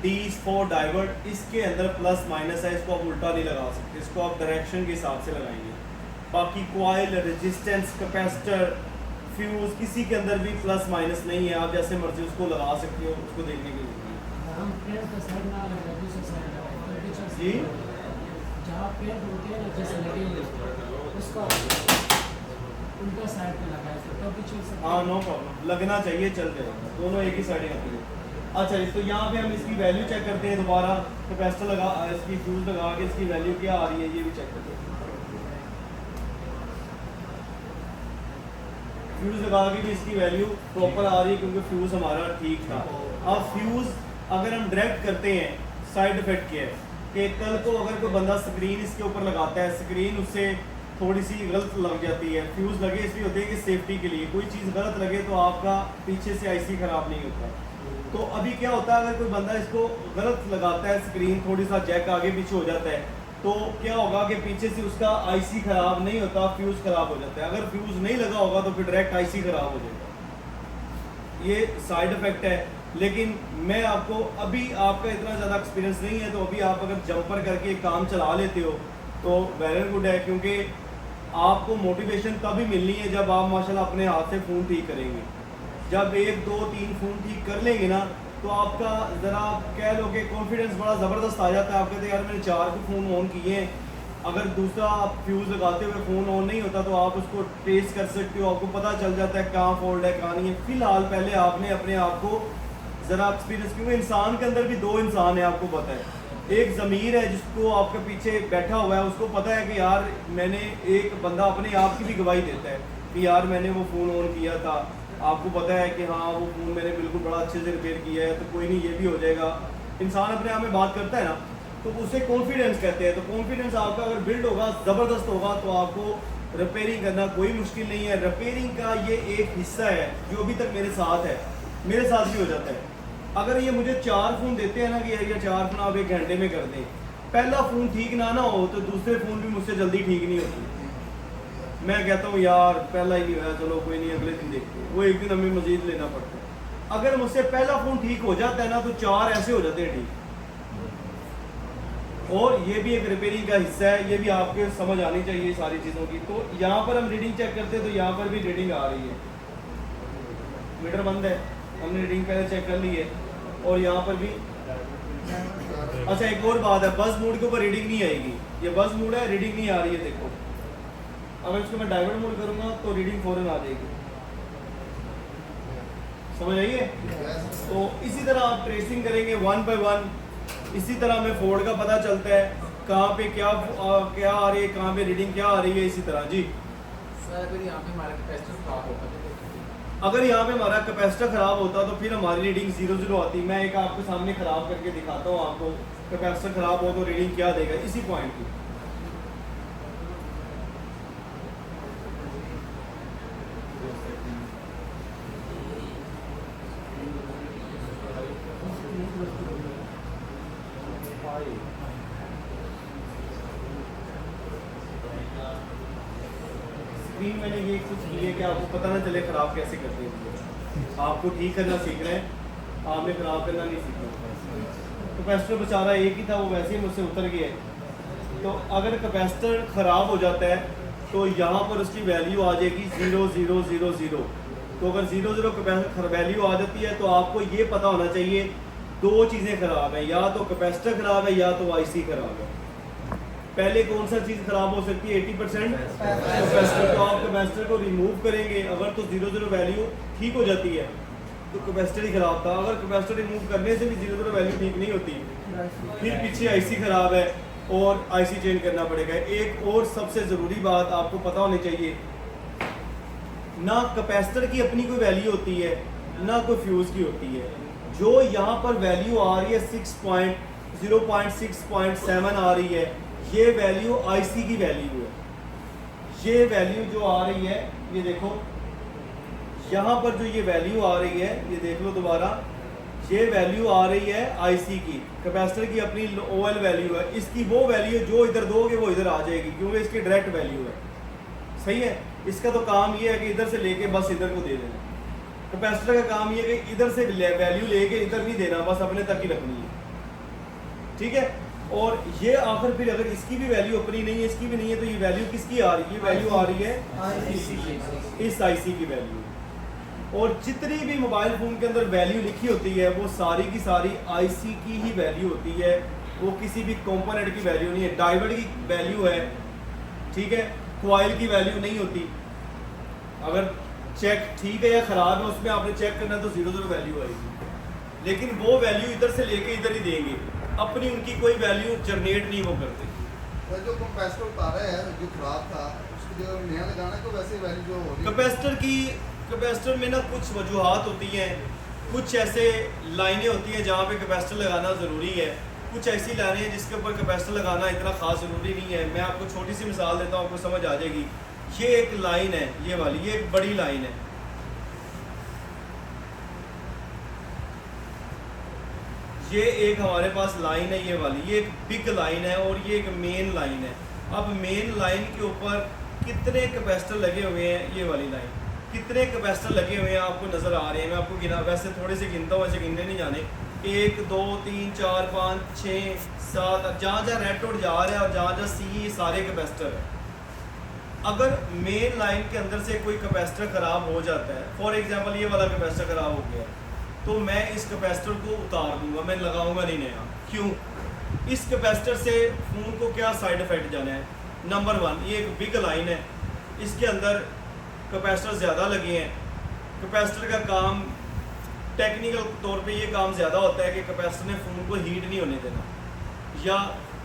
D4 डायोड, इसके अंदर प्लस माइनस है, इसको आप उल्टा नहीं लगा सकते, इसको आप डायरेक्शन के हिसाब से लगाएंगे। बाकी कॉइल, रेजिस्टेंस, कैपेसिटर, फ्यूज, किसी के अंदर भी प्लस माइनस नहीं है, आप जैसे मर्जी उसको लगा सकते हो, उसको देखने के लिए। हम पेड़ का साइड ना लगा, दूसरे साइड लगाए तो भी चल जी? सकता है। जहाँ पेड़ होते हैं ना, जैसे लगे हुए उसको उल्टा साइड पे लगाए तो भी चल सकता है। हाँ, नो प्रॉब्लम, लगना चाहिए, चल जाएगा, दोनों एक ही साइड आती है। अच्छा, तो यहाँ पे हम इसकी वैल्यू चेक करते हैं दोबारा। कैपेसिटर लगा, इसकी फ्यूज लगा के इसकी वैल्यू क्या आ रही है ये भी चेक करते हैं। फ्यूज लगा के भी इसकी वैल्यू प्रॉपर आ रही है क्योंकि फ्यूज हमारा ठीक था। अब फ्यूज अगर हम डायरेक्ट करते हैं, साइड इफेक्ट क्या है कि कल को अगर कोई बंदा स्क्रीन इसके ऊपर लगाता है, स्क्रीन उससे थोड़ी सी गलत लग जाती है, फ्यूज़ लगे इसलिए होते हैं कि सेफ्टी के लिए, कोई चीज़ गलत लगे तो आपका पीछे से आईसी ख़राब नहीं होता। तो अभी क्या होता है, अगर कोई बंदा इसको गलत लगाता है, स्क्रीन थोड़ी सा जैक आगे पीछे हो जाता है, तो क्या होगा कि पीछे से उसका आईसी ख़राब नहीं होता, फ्यूज़ ख़राब हो जाता है। अगर फ्यूज़ नहीं लगा होगा तो फिर डायरेक्ट आईसी ख़राब हो जाएगा। ये साइड इफ़ेक्ट है। लेकिन मैं आपको, अभी आपका इतना ज़्यादा एक्सपीरियंस नहीं है, तो अभी आप अगर जंपर करके काम चला लेते हो तो वेरी गुड है, क्योंकि आपको मोटिवेशन तभी मिलनी है जब आप माशाल्लाह अपने हाथ से फ़ोन ठीक करेंगे। जब 1 2 3 फ़ोन ठीक कर लेंगे ना, तो आपका ज़रा कह लो कि कॉन्फिडेंस बड़ा ज़बरदस्त आ जाता है। आप कहते हैं यार मैंने 4 फ़ोन ऑन किए हैं, अगर दूसरा आप फ्यूज़ लगाते हुए फ़ोन ऑन नहीं होता तो आप उसको ट्रेस कर सकते हो, आपको पता चल जाता है कहाँ फॉल्ट है कहाँ नहीं है। फ़िलहाल पहले आपने अपने आप को ज़रा एक्सपीरियंस, क्योंकि इंसान के अंदर भी 2 इंसान है, आपको पता है। एक ज़मीर है जिसको आपके पीछे बैठा हुआ है, उसको पता है कि यार मैंने, एक बंदा अपने आप की भी गवाही देता है कि यार मैंने वो फ़ोन ऑन किया था, आपको पता है कि हाँ वो फ़ोन मैंने बिल्कुल बड़ा अच्छे से रिपेयर किया है, तो कोई नहीं ये भी हो जाएगा। इंसान अपने आप में बात करता है ना, तो उसे कॉन्फिडेंस कहते हैं। तो कॉन्फिडेंस आपका अगर बिल्ड होगा, ज़बरदस्त होगा, तो आपको रिपेयरिंग करना कोई मुश्किल नहीं है। रिपेयरिंग का ये एक हिस्सा है जो अभी तक मेरे साथ है, मेरे साथ भी हो जाता है। अगर ये मुझे 4 फ़ोन देते हैं ना कि ये 4 फ़ोन आप 1 घंटे में कर दें, पहला फ़ोन ठीक ना हो तो दूसरे फ़ोन भी मुझसे जल्दी ठीक नहीं होते। मैं कहता हूँ यार पहला ही नहीं होया, चलो कोई नहीं अगले दिन देखते हैं, वो एक दिन हमें मज़ीद लेना पड़ता है। अगर मुझसे पहला फ़ोन ठीक हो जाता है ना, तो 4 ऐसे हो जाते हैं ठीक। और ये भी एक रिपेयरिंग का हिस्सा है, ये भी आपके समझ आनी चाहिए सारी चीज़ों की। तो यहाँ पर हम रीडिंग चेक करते हैं, तो यहाँ पर भी रीडिंग आ रही है, मीटर बंद है, हमने रीडिंग पहले चेक कर ली है। और यहाँ पर भी अच्छा एक और बात है, बस मोड के ऊपर रीडिंग नहीं आएगी, ये बस मोड है, रीडिंग नहीं आ रही है। देखो अगर इसको मैं डाइवर्ट मोड करूँगा तो रीडिंग फौरन आ जाएगी, समझ आइए। तो इसी तरह आप ट्रेसिंग करेंगे 1 बाय 1। इसी तरह हमें फोल्ड का पता चलता है कहाँ पे क्या क्या आ रही है, कहाँ पे रीडिंग क्या आ रही है। इसी तरह जी सर अगर यहाँ पे हमारा कैपेसिटर खराब होता है, अगर यहाँ पे हमारा कैपेसिटर ख़राब होता तो फिर हमारी रीडिंग 0 0 आती। मैं एक आपके सामने ख़राब करके दिखाता हूँ आपको, कैपेसिटर ख़राब हो तो रीडिंग क्या देगा इसी पॉइंट की। स्क्रीन मैंने ये कुछ की है कि आपको पता ना चले ख़राब कैसे करते हैं। आपको ठीक करना सीख रहे हैं, आपने ख़राब करना नहीं सीखना। कैपेसिटर बेचारा एक ही था, वो वैसे ही मुझसे उतर गया है। तो अगर कैपेसिटर ख़राब हो जाता है तो यहाँ पर उसकी वैल्यू आ जाएगी 0 0 0 0। तो अगर 0 0 कैपेसिटर वैल्यू आ जाती है तो आपको ये पता होना चाहिए 2 चीज़ें ख़राब हैं, या तो कैपेसिटर ख़राब है या तो आईसी ख़राब है। पहले कौन सा चीज़ ख़राब हो सकती है? 80% कैपेसिटर। तो आप कैपेसिटर को रिमूव करेंगे, अगर तो 0 0 वैल्यू ठीक हो जाती है तो कैपेसिटर ही ख़राब था। अगर कैपेसिटर रिमूव करने से भी 0 0 वैल्यू ठीक नहीं होती, फिर पीछे आईसी ख़राब है और आईसी चेंज करना पड़ेगा। एक और सबसे ज़रूरी बात आपको पता होनी चाहिए, ना कैपेसिटर की अपनी कोई वैल्यू होती है ना कोई फ्यूज़ की होती है। जो यहाँ पर वैल्यू आ रही है 0.6.7 आ रही है, ये वैल्यू आईसी की वैल्यू है। ये वैल्यू जो आ रही है, ये देखो यहाँ पर जो ये वैल्यू आ रही है, ये देख लो दोबारा, ये वैल्यू आ रही है आईसी की। कैपेसिटर की अपनी ओएल वैल्यू है, इसकी वो वैल्यू जो इधर दोगे वो इधर आ जाएगी, क्योंकि इसकी डायरेक्ट वैल्यू है। सही है। इसका तो काम ये है कि इधर से लेके बस इधर को दे देना। कैपेसिटर का काम ये है कि इधर से वैल्यू लेके इधर नहीं देना, बस अपने तक ही रखनी है। ठीक है। और ये आखिर फिर अगर इसकी भी वैल्यू अपनी नहीं है, इसकी भी नहीं है, तो ये वैल्यू किसकी आ रही है? ये वैल्यू आ रही है इस आईसी की वैल्यू। और जितनी भी मोबाइल फ़ोन के अंदर वैल्यू लिखी होती है वो सारी की सारी आईसी की ही वैल्यू होती है, वो किसी भी कंपोनेंट की वैल्यू नहीं है। डायोड की वैल्यू है, ठीक है, कॉइल की वैल्यू नहीं होती। अगर चेक ठीक है या ख़राब है उसमें आपने चेक करना तो 0 0 वैल्यू आएगी, लेकिन वो वैल्यू इधर से लेके इधर ही देंगे, अपनी उनकी कोई वैल्यू जनरेट नहीं वो करते। जो कैपेसिटर उतारा है जो खराब था उसकी जगह नया लगाना है, तो वैसे वैल्यू जो हो रही है कैपेसिटर में ना कुछ वजूहात होती हैं, कुछ ऐसे लाइनें होती हैं जहाँ पे कैपेसिटर लगाना ज़रूरी है। कुछ ऐसी लाइनें हैं जिसके ऊपर कैपेसिटर लगाना इतना ख़ास ज़रूरी नहीं है। मैं आपको छोटी सी मिसाल देता हूँ, आपको समझ आ जाएगी। ये एक लाइन है, ये वाली, ये एक बड़ी लाइन है। ये एक हमारे पास लाइन है, ये वाली, ये एक बिग लाइन है और ये एक मेन लाइन है। अब मेन लाइन के ऊपर कितने कैपेसिटर लगे हुए हैं, ये वाली लाइन, कितने कैपेसिटर लगे हुए हैं आपको नज़र आ रहे हैं। मैं आपको गिना, वैसे थोड़े से गिनता हूँ, ऐसे गिनने नहीं जाने। 1 2 3 4 5 6 7, जहाँ जहाँ रेड डॉट जा रहा है और जहाँ जहाँ सी, ये सारे कैपेसिटर हैं। अगर मेन लाइन के अंदर से कोई कैपेसिटर ख़राब हो जाता है, फॉर एग्जांपल ये वाला कैपेसिटर ख़राब हो गया, तो मैं इस कैपेसिटर को उतार दूंगा, मैं लगाऊंगा नहीं नया। क्यों? इस कैपेसिटर से फ़ोन को क्या साइड इफ़ेक्ट जाना है? नंबर 1, ये एक बिग लाइन है, इसके अंदर कैपेसिटर ज़्यादा लगे हैं। कैपेसिटर का काम टेक्निकल तौर पे ये काम ज़्यादा होता है कि कैपेसिटर ने फ़ोन को हीट नहीं होने देना या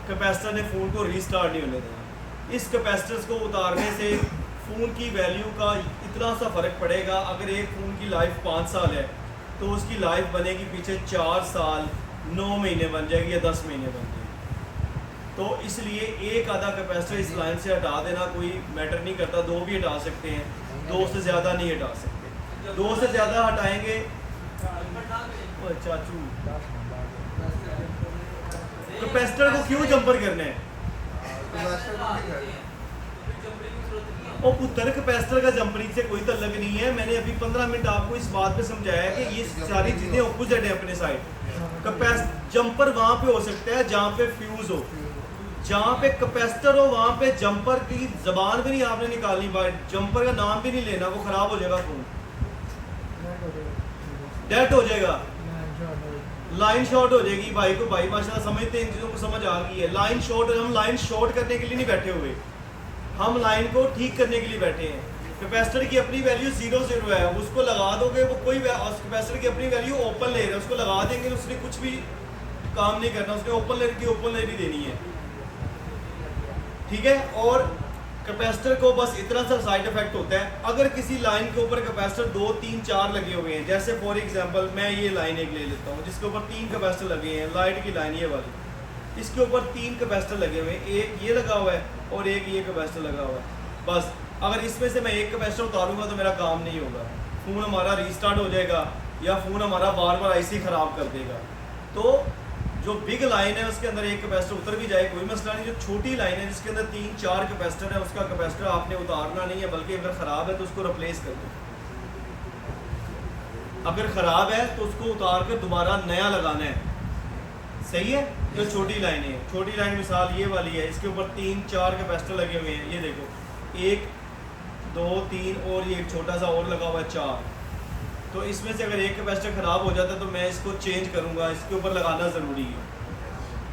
कैपेसिटर ने फ़ोन को रीस्टार्ट नहीं होने देना। इस कैपेसिटर्स को उतारने से फ़ोन की वैल्यू का इतना सा फ़र्क पड़ेगा। अगर एक फ़ोन की लाइफ 5 साल है तो उसकी लाइफ बनेगी पीछे 4 साल 9 महीने बन जाएगी या 10 महीने बन जाएगी। तो इसलिए एक आधा कैपेसिटर इस लाइन से हटा देना कोई मैटर नहीं करता, 2 भी हटा सकते हैं, 2 से ज़्यादा नहीं हटा सकते। 2 से ज़्यादा हटाएंगे, ओए चाचू, कैपेसिटर को क्यों जंपर करना है? कैपेसिटर को नहीं है। और पुत्र कैपेसिटर का जंपरिंग से कोई तल्लक नहीं है। मैंने अभी 15 मिनट आपको इस बात पे समझाया कि ये सारी चीज़ें ऑपोजिट है अपने साइड। जंपर वहाँ पे हो सकता है जहाँ पे फ्यूज़ हो, जहाँ पे कैपेसिटर हो वहाँ पे जंपर की ज़बान भी नहीं आपने निकालनी, जंपर का नाम भी नहीं लेना, वो ख़राब हो जाएगा फ़ोन, डेड हो जाएगा, लाइन शॉर्ट हो जाएगी। भाई को भाई माशाल्लाह समझते हैं, इन चीज़ों को समझ आ गई है। लाइन शॉर्ट, हम लाइन शॉर्ट करने के लिए नहीं बैठे हुए, हम लाइन को ठीक करने के लिए बैठे हैं। कैपेसिटर की अपनी वैल्यू 0 है, उसको लगा दोगे, वो कोई कैपेसिटर की अपनी वैल्यू ओपन ले रहा है, उसको लगा देंगे, उसने कुछ भी काम नहीं करना, उसने ओपन लेयर की ओपन लेयर ही देनी है, ठीक है। और कैपेसिटर को बस इतना सा साइड इफेक्ट होता है, अगर किसी लाइन के ऊपर कैपेसिटर 2 3 4 लगे हुए हैं, जैसे फॉर एग्जांपल मैं ये लाइन एक ले लेता हूँ जिसके ऊपर 3 कैपेसिटर लगे हैं, लाइट की लाइन ये वाली, इसके ऊपर 3 कैपेसिटर लगे हुए हैं, एक ये लगा हुआ है और एक ये कैपेसिटर लगा हुआ है। बस अगर इसमें से मैं एक कैपेसिटर उतारूंगा तो मेरा काम नहीं होगा, फ़ोन हमारा रीस्टार्ट हो जाएगा या फ़ोन हमारा बार बार ऐसे ही ख़राब कर देगा। तो जो बिग लाइन है उसके अंदर एक कैपेसिटर उतर भी जाए कोई मसला नहीं, जो छोटी लाइन है जिसके अंदर 3 4 कैपेसिटर है उसका कैपेसिटर आपने उतारना नहीं है, बल्कि अगर ख़राब है तो उसको रिप्लेस कर दो, अगर ख़राब है तो उसको उतार कर दोबारा नया लगाना है, सही है। जो छोटी लाइन है, छोटी लाइन मिसाल ये वाली है, इसके ऊपर 3 4 कैपेसिटर लगे हुए हैं, ये देखो 1 2 3 और ये एक छोटा सा और लगा हुआ है 4। तो इसमें से अगर एक कैपेसिटर ख़राब हो जाता है तो मैं इसको चेंज करूँगा, इसके ऊपर लगाना ज़रूरी है।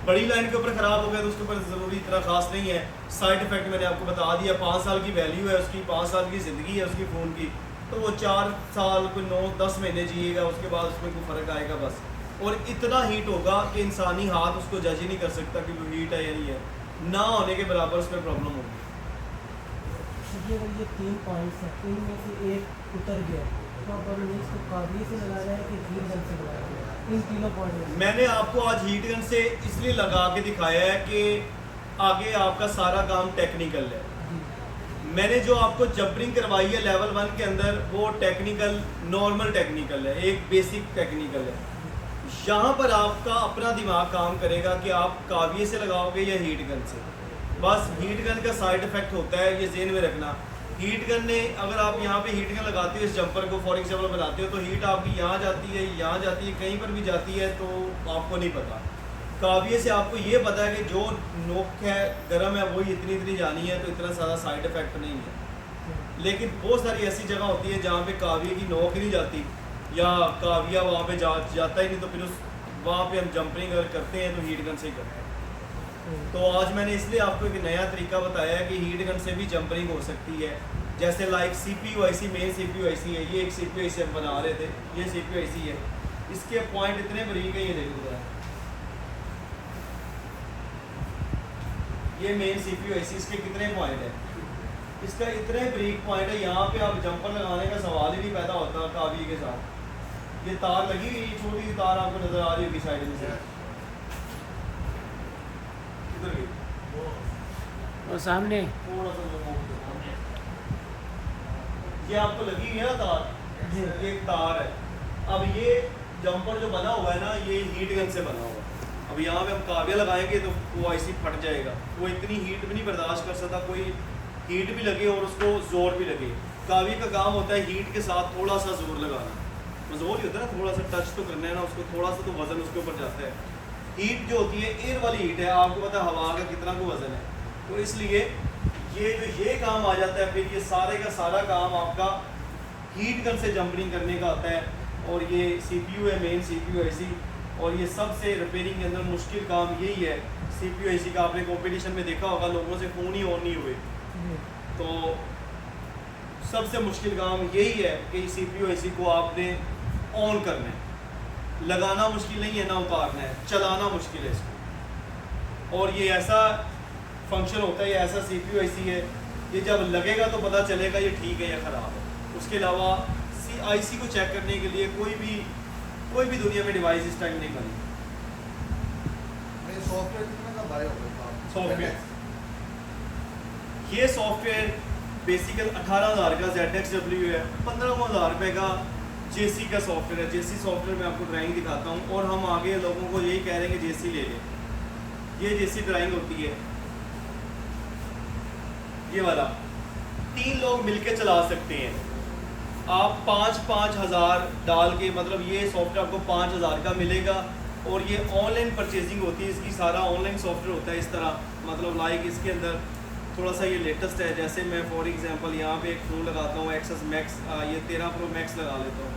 बड़ी लाइन के ऊपर ख़राब हो गया तो उसके ऊपर ज़रूरी इतना ख़ास नहीं है। साइड इफ़ेक्ट मैंने आपको बता दिया, 5 साल की वैल्यू है उसकी, 5 साल की ज़िंदगी है उसकी फ़ोन की, तो वो 4 साल कोई 9 10 महीने जिएगा, उसके बाद उसमें कोई फ़र्क आएगा बस। और इतना हीट होगा कि इंसानी हाथ उसको जज ही नहीं कर सकता कि वो हीट है या नहीं है, ना होने के बराबर उसमें प्रॉब्लम होगी। अगर ये 3 पॉइंट्स हैं, इनमें से एक उतर गया तो अब हमने इसको काबली से लगा रहा है कि हीट गन से लगा रहा है, इन तीनों पॉइंट मैंने आपको आज हीट गन से इसलिए लगा के दिखाया है कि आगे आपका सारा काम टेक्निकल है। मैंने जो आपको जंपरिंग करवाई है लेवल 1 के अंदर वो टेक्निकल, नॉर्मल टेक्निकल है, एक बेसिक टेक्निकल है। यहाँ पर आपका अपना दिमाग काम करेगा कि आप काविये से लगाओगे या हीट गन से। बस हीट गन का साइड इफेक्ट होता है, ये ज़हन में रखना। हीट गन ने, अगर आप यहाँ पे हीट गन लगाते हो इस जंपर को फॉर एग्जाम्पल बनाते हो तो हीट आपकी यहाँ जाती है, यहाँ जाती है, कहीं पर भी जाती है तो आपको नहीं पता। काविये से आपको ये पता है कि जो नोक है गर्म है वही इतनी इतनी जानी है, तो इतना ज़्यादा साइड इफेक्ट नहीं है। लेकिन बहुत सारी ऐसी जगह होती है जहाँ पे काविये की नोक नहीं जाती या काविया वहाँ पे जाता ही नहीं, तो फिर उस वहाँ पे हम जंपरिंग अगर करते हैं तो हीट गन से ही करते हैं। तो आज मैंने इसलिए आपको एक नया तरीका बताया है कि हीट गन से भी जंपरिंग हो सकती है। जैसे like CPU IC, main CPU IC है, ये एक CPU IC हम बना रहे थे, ये CPU IC है, इसके पॉइंट इतने बरीक है, ये देखो जरा, ये मेन CPU IC, इसके कितने पॉइंट है, इसका इतने बरीक पॉइंट है, यहाँ पे आप जंपर लगाने का सवाल ही नहीं पैदा होता काविये के साथ। ये तार लगी हुई, छोटी सी तार आपको नज़र आ रही होगी साइड में से, और सामने थोड़ा सा zoom out करो। ये आपको लगी हुई है ना तार, जी। ये एक तार है। अब ये जंपर जो बना हुआ है ना, ये हीट गन से बना हुआ है। अब यहाँ पे हम काबिया लगाएंगे तो वो आईसी फट जाएगा। वो इतनी हीट भी नहीं बर्दाश्त कर सकता, कोई हीट भी लगे और उसको जोर भी लगे। काबिया का काम होता है हीट के साथ थोड़ा सा जोर लगाना। वो जोर ही होता है ना, थोड़ा सा टच तो करना है ना उसको, थोड़ा सा तो वजन उसके ऊपर जाता है। हीट जो होती है एयर वाली हीट है, आपको पता है हवा का कितना को वजन है, तो इसलिए ये काम आ जाता है। फिर ये सारे का सारा काम आपका हीट गन से जंपरिंग करने का आता है। और ये CPU है, मेन CPU IC, और ये सबसे रिपेयरिंग के अंदर मुश्किल काम यही है। CPU IC का आपने कंपटीशन में देखा होगा, लोगों से फ़ोन ही ऑन नहीं हुए। तो सबसे मुश्किल काम यही है कि CPU IC को आपने ऑन करना है। लगाना मुश्किल नहीं है ना, उतारना है, चलाना मुश्किल है इसको। और ये ऐसा फंक्शन होता है, ये ऐसा CPU IC है, ये जब लगेगा तो पता चलेगा ये ठीक है या ख़राब है। उसके अलावा IC को चेक करने के लिए कोई भी दुनिया में डिवाइस इस टाइम नहीं बनी। ये सॉफ्टवेयर कितने का बाय होगा सॉफ्टवेयर, ये सॉफ्टवेयर बेसिकल 18,000 का ZXW है, 15,000 रुपये का JC का सॉफ्टवेयर है। JC सॉफ्टवेयर में आपको ड्राइंग दिखाता हूँ, और हम आगे लोगों को यही कह रहे हैं कि JC ले लें। ये JC ड्राइंग होती है, ये वाला 3 लोग मिलके चला सकते हैं। आप 5-5 हज़ार डाल के, मतलब ये सॉफ्टवेयर आपको 5,000 का मिलेगा। और ये ऑनलाइन परचेजिंग होती है इसकी, सारा ऑनलाइन सॉफ्टवेयर होता है इस तरह। मतलब लाइक इसके अंदर थोड़ा सा ये लेटेस्ट है। जैसे मैं फॉर एग्जांपल यहाँ पे एक फ़ोन लगाता हूँ Access Max, ये 13 Pro Max लगा लेता हूँ।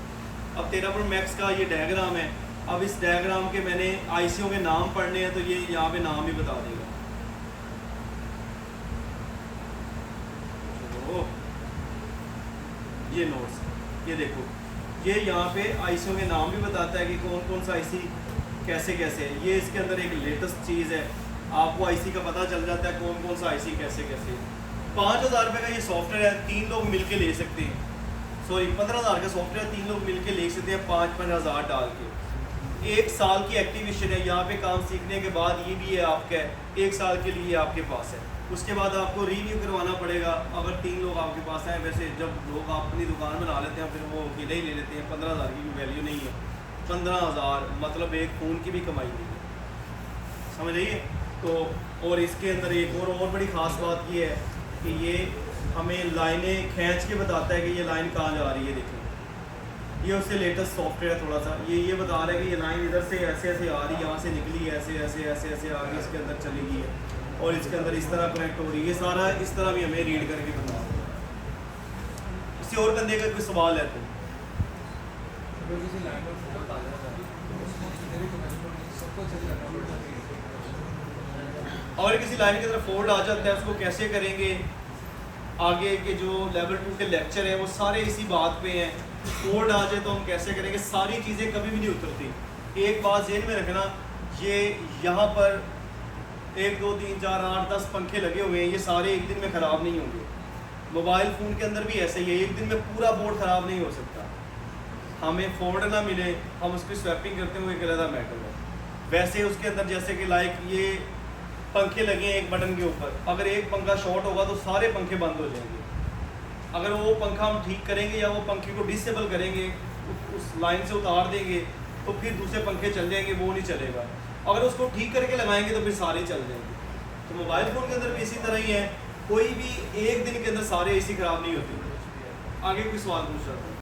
अब 13 Pro Max का ये डायग्राम है। अब इस डायग्राम के मैंने ICO के नाम पढ़ने हैं, तो ये यहाँ पे नाम ही बता देगा। तो ये नोट्स, ये देखो, ये यहाँ पे ICO के नाम भी बताता है कि कौन कौन सा IC कैसे कैसे है। ये इसके अंदर एक लेटेस्ट चीज़ है, आपको IC का पता चल जाता है कौन कौन सा IC कैसे कैसे। 5,000 रुपये का ये सॉफ्टवेयर है, 3 लोग मिलके ले सकते हैं। सॉरी 15,000 का सॉफ्टवेयर 3 लोग मिलके ले सकते हैं 5-5 हज़ार डाल के। 1 साल की एक्टिवेशन है। यहाँ पे काम सीखने के बाद ये भी है आपका, 1 साल के लिए आपके पास है। उसके बाद आपको रिव्यू करवाना पड़ेगा। अगर 3 लोग आपके पास हैं, वैसे जब लोग अपनी दुकान बना लेते हैं फिर वो अकेले ही ले लेते हैं। 15,000 की वैल्यू नहीं है। 15,000 मतलब एक फ़ोन की भी कमाई नहीं है, समझ आइए। तो और इसके अंदर एक और बड़ी ख़ास बात ये है कि ये हमें लाइनें खींच के बताता है कि ये लाइन कहाँ जा रही है। देखें, ये उससे लेटेस्ट सॉफ्टवेयर है। थोड़ा सा ये बता रहा है कि ये लाइन इधर से ऐसे ऐसे आ रही है, यहाँ से निकली है, ऐसे ऐसे ऐसे ऐसे आगे इसके अंदर चली गई है, और इसके अंदर इस तरह कनेक्ट हो रही है। ये सारा इस तरह भी हमें रीड करके बता। किसी और बंदे का कोई सवाल है तो और किसी लाइन की तरफ फोल्ड आ जाता है, उसको कैसे करेंगे। आगे के जो लेवल 2 के लेक्चर हैं वो सारे इसी बात पे हैं। फोल्ड आ जाए तो हम कैसे करेंगे, सारी चीज़ें कभी भी नहीं उतरती। एक बात ज़हन में रखना, ये यहाँ पर 1 2 3 4 8 10 पंखे लगे हुए हैं, ये सारे एक दिन में ख़राब नहीं होंगे। मोबाइल फ़ोन के अंदर भी ऐसे ही है, एक दिन में पूरा बोर्ड ख़राब नहीं हो सकता। हमें फोल्ड ना मिले, हम उसकी स्वैपिंग करते हैं, वो एक अलग मैटर है। वैसे उसके अंदर जैसे कि लाइक ये पंखे लगे हैं एक बटन के ऊपर, अगर एक पंखा शॉर्ट होगा तो सारे पंखे बंद हो जाएंगे। अगर वो पंखा हम ठीक करेंगे या वो पंखे को डिसेबल करेंगे, उस लाइन से उतार देंगे, तो फिर दूसरे पंखे चल जाएंगे, वो नहीं चलेगा। अगर उसको ठीक करके लगाएंगे तो फिर सारे चल जाएंगे। तो मोबाइल फ़ोन के अंदर भी इसी तरह ही है, कोई भी एक दिन के अंदर सारे AC ख़राब नहीं होते। आगे कोई सवाल पूछ रहा था?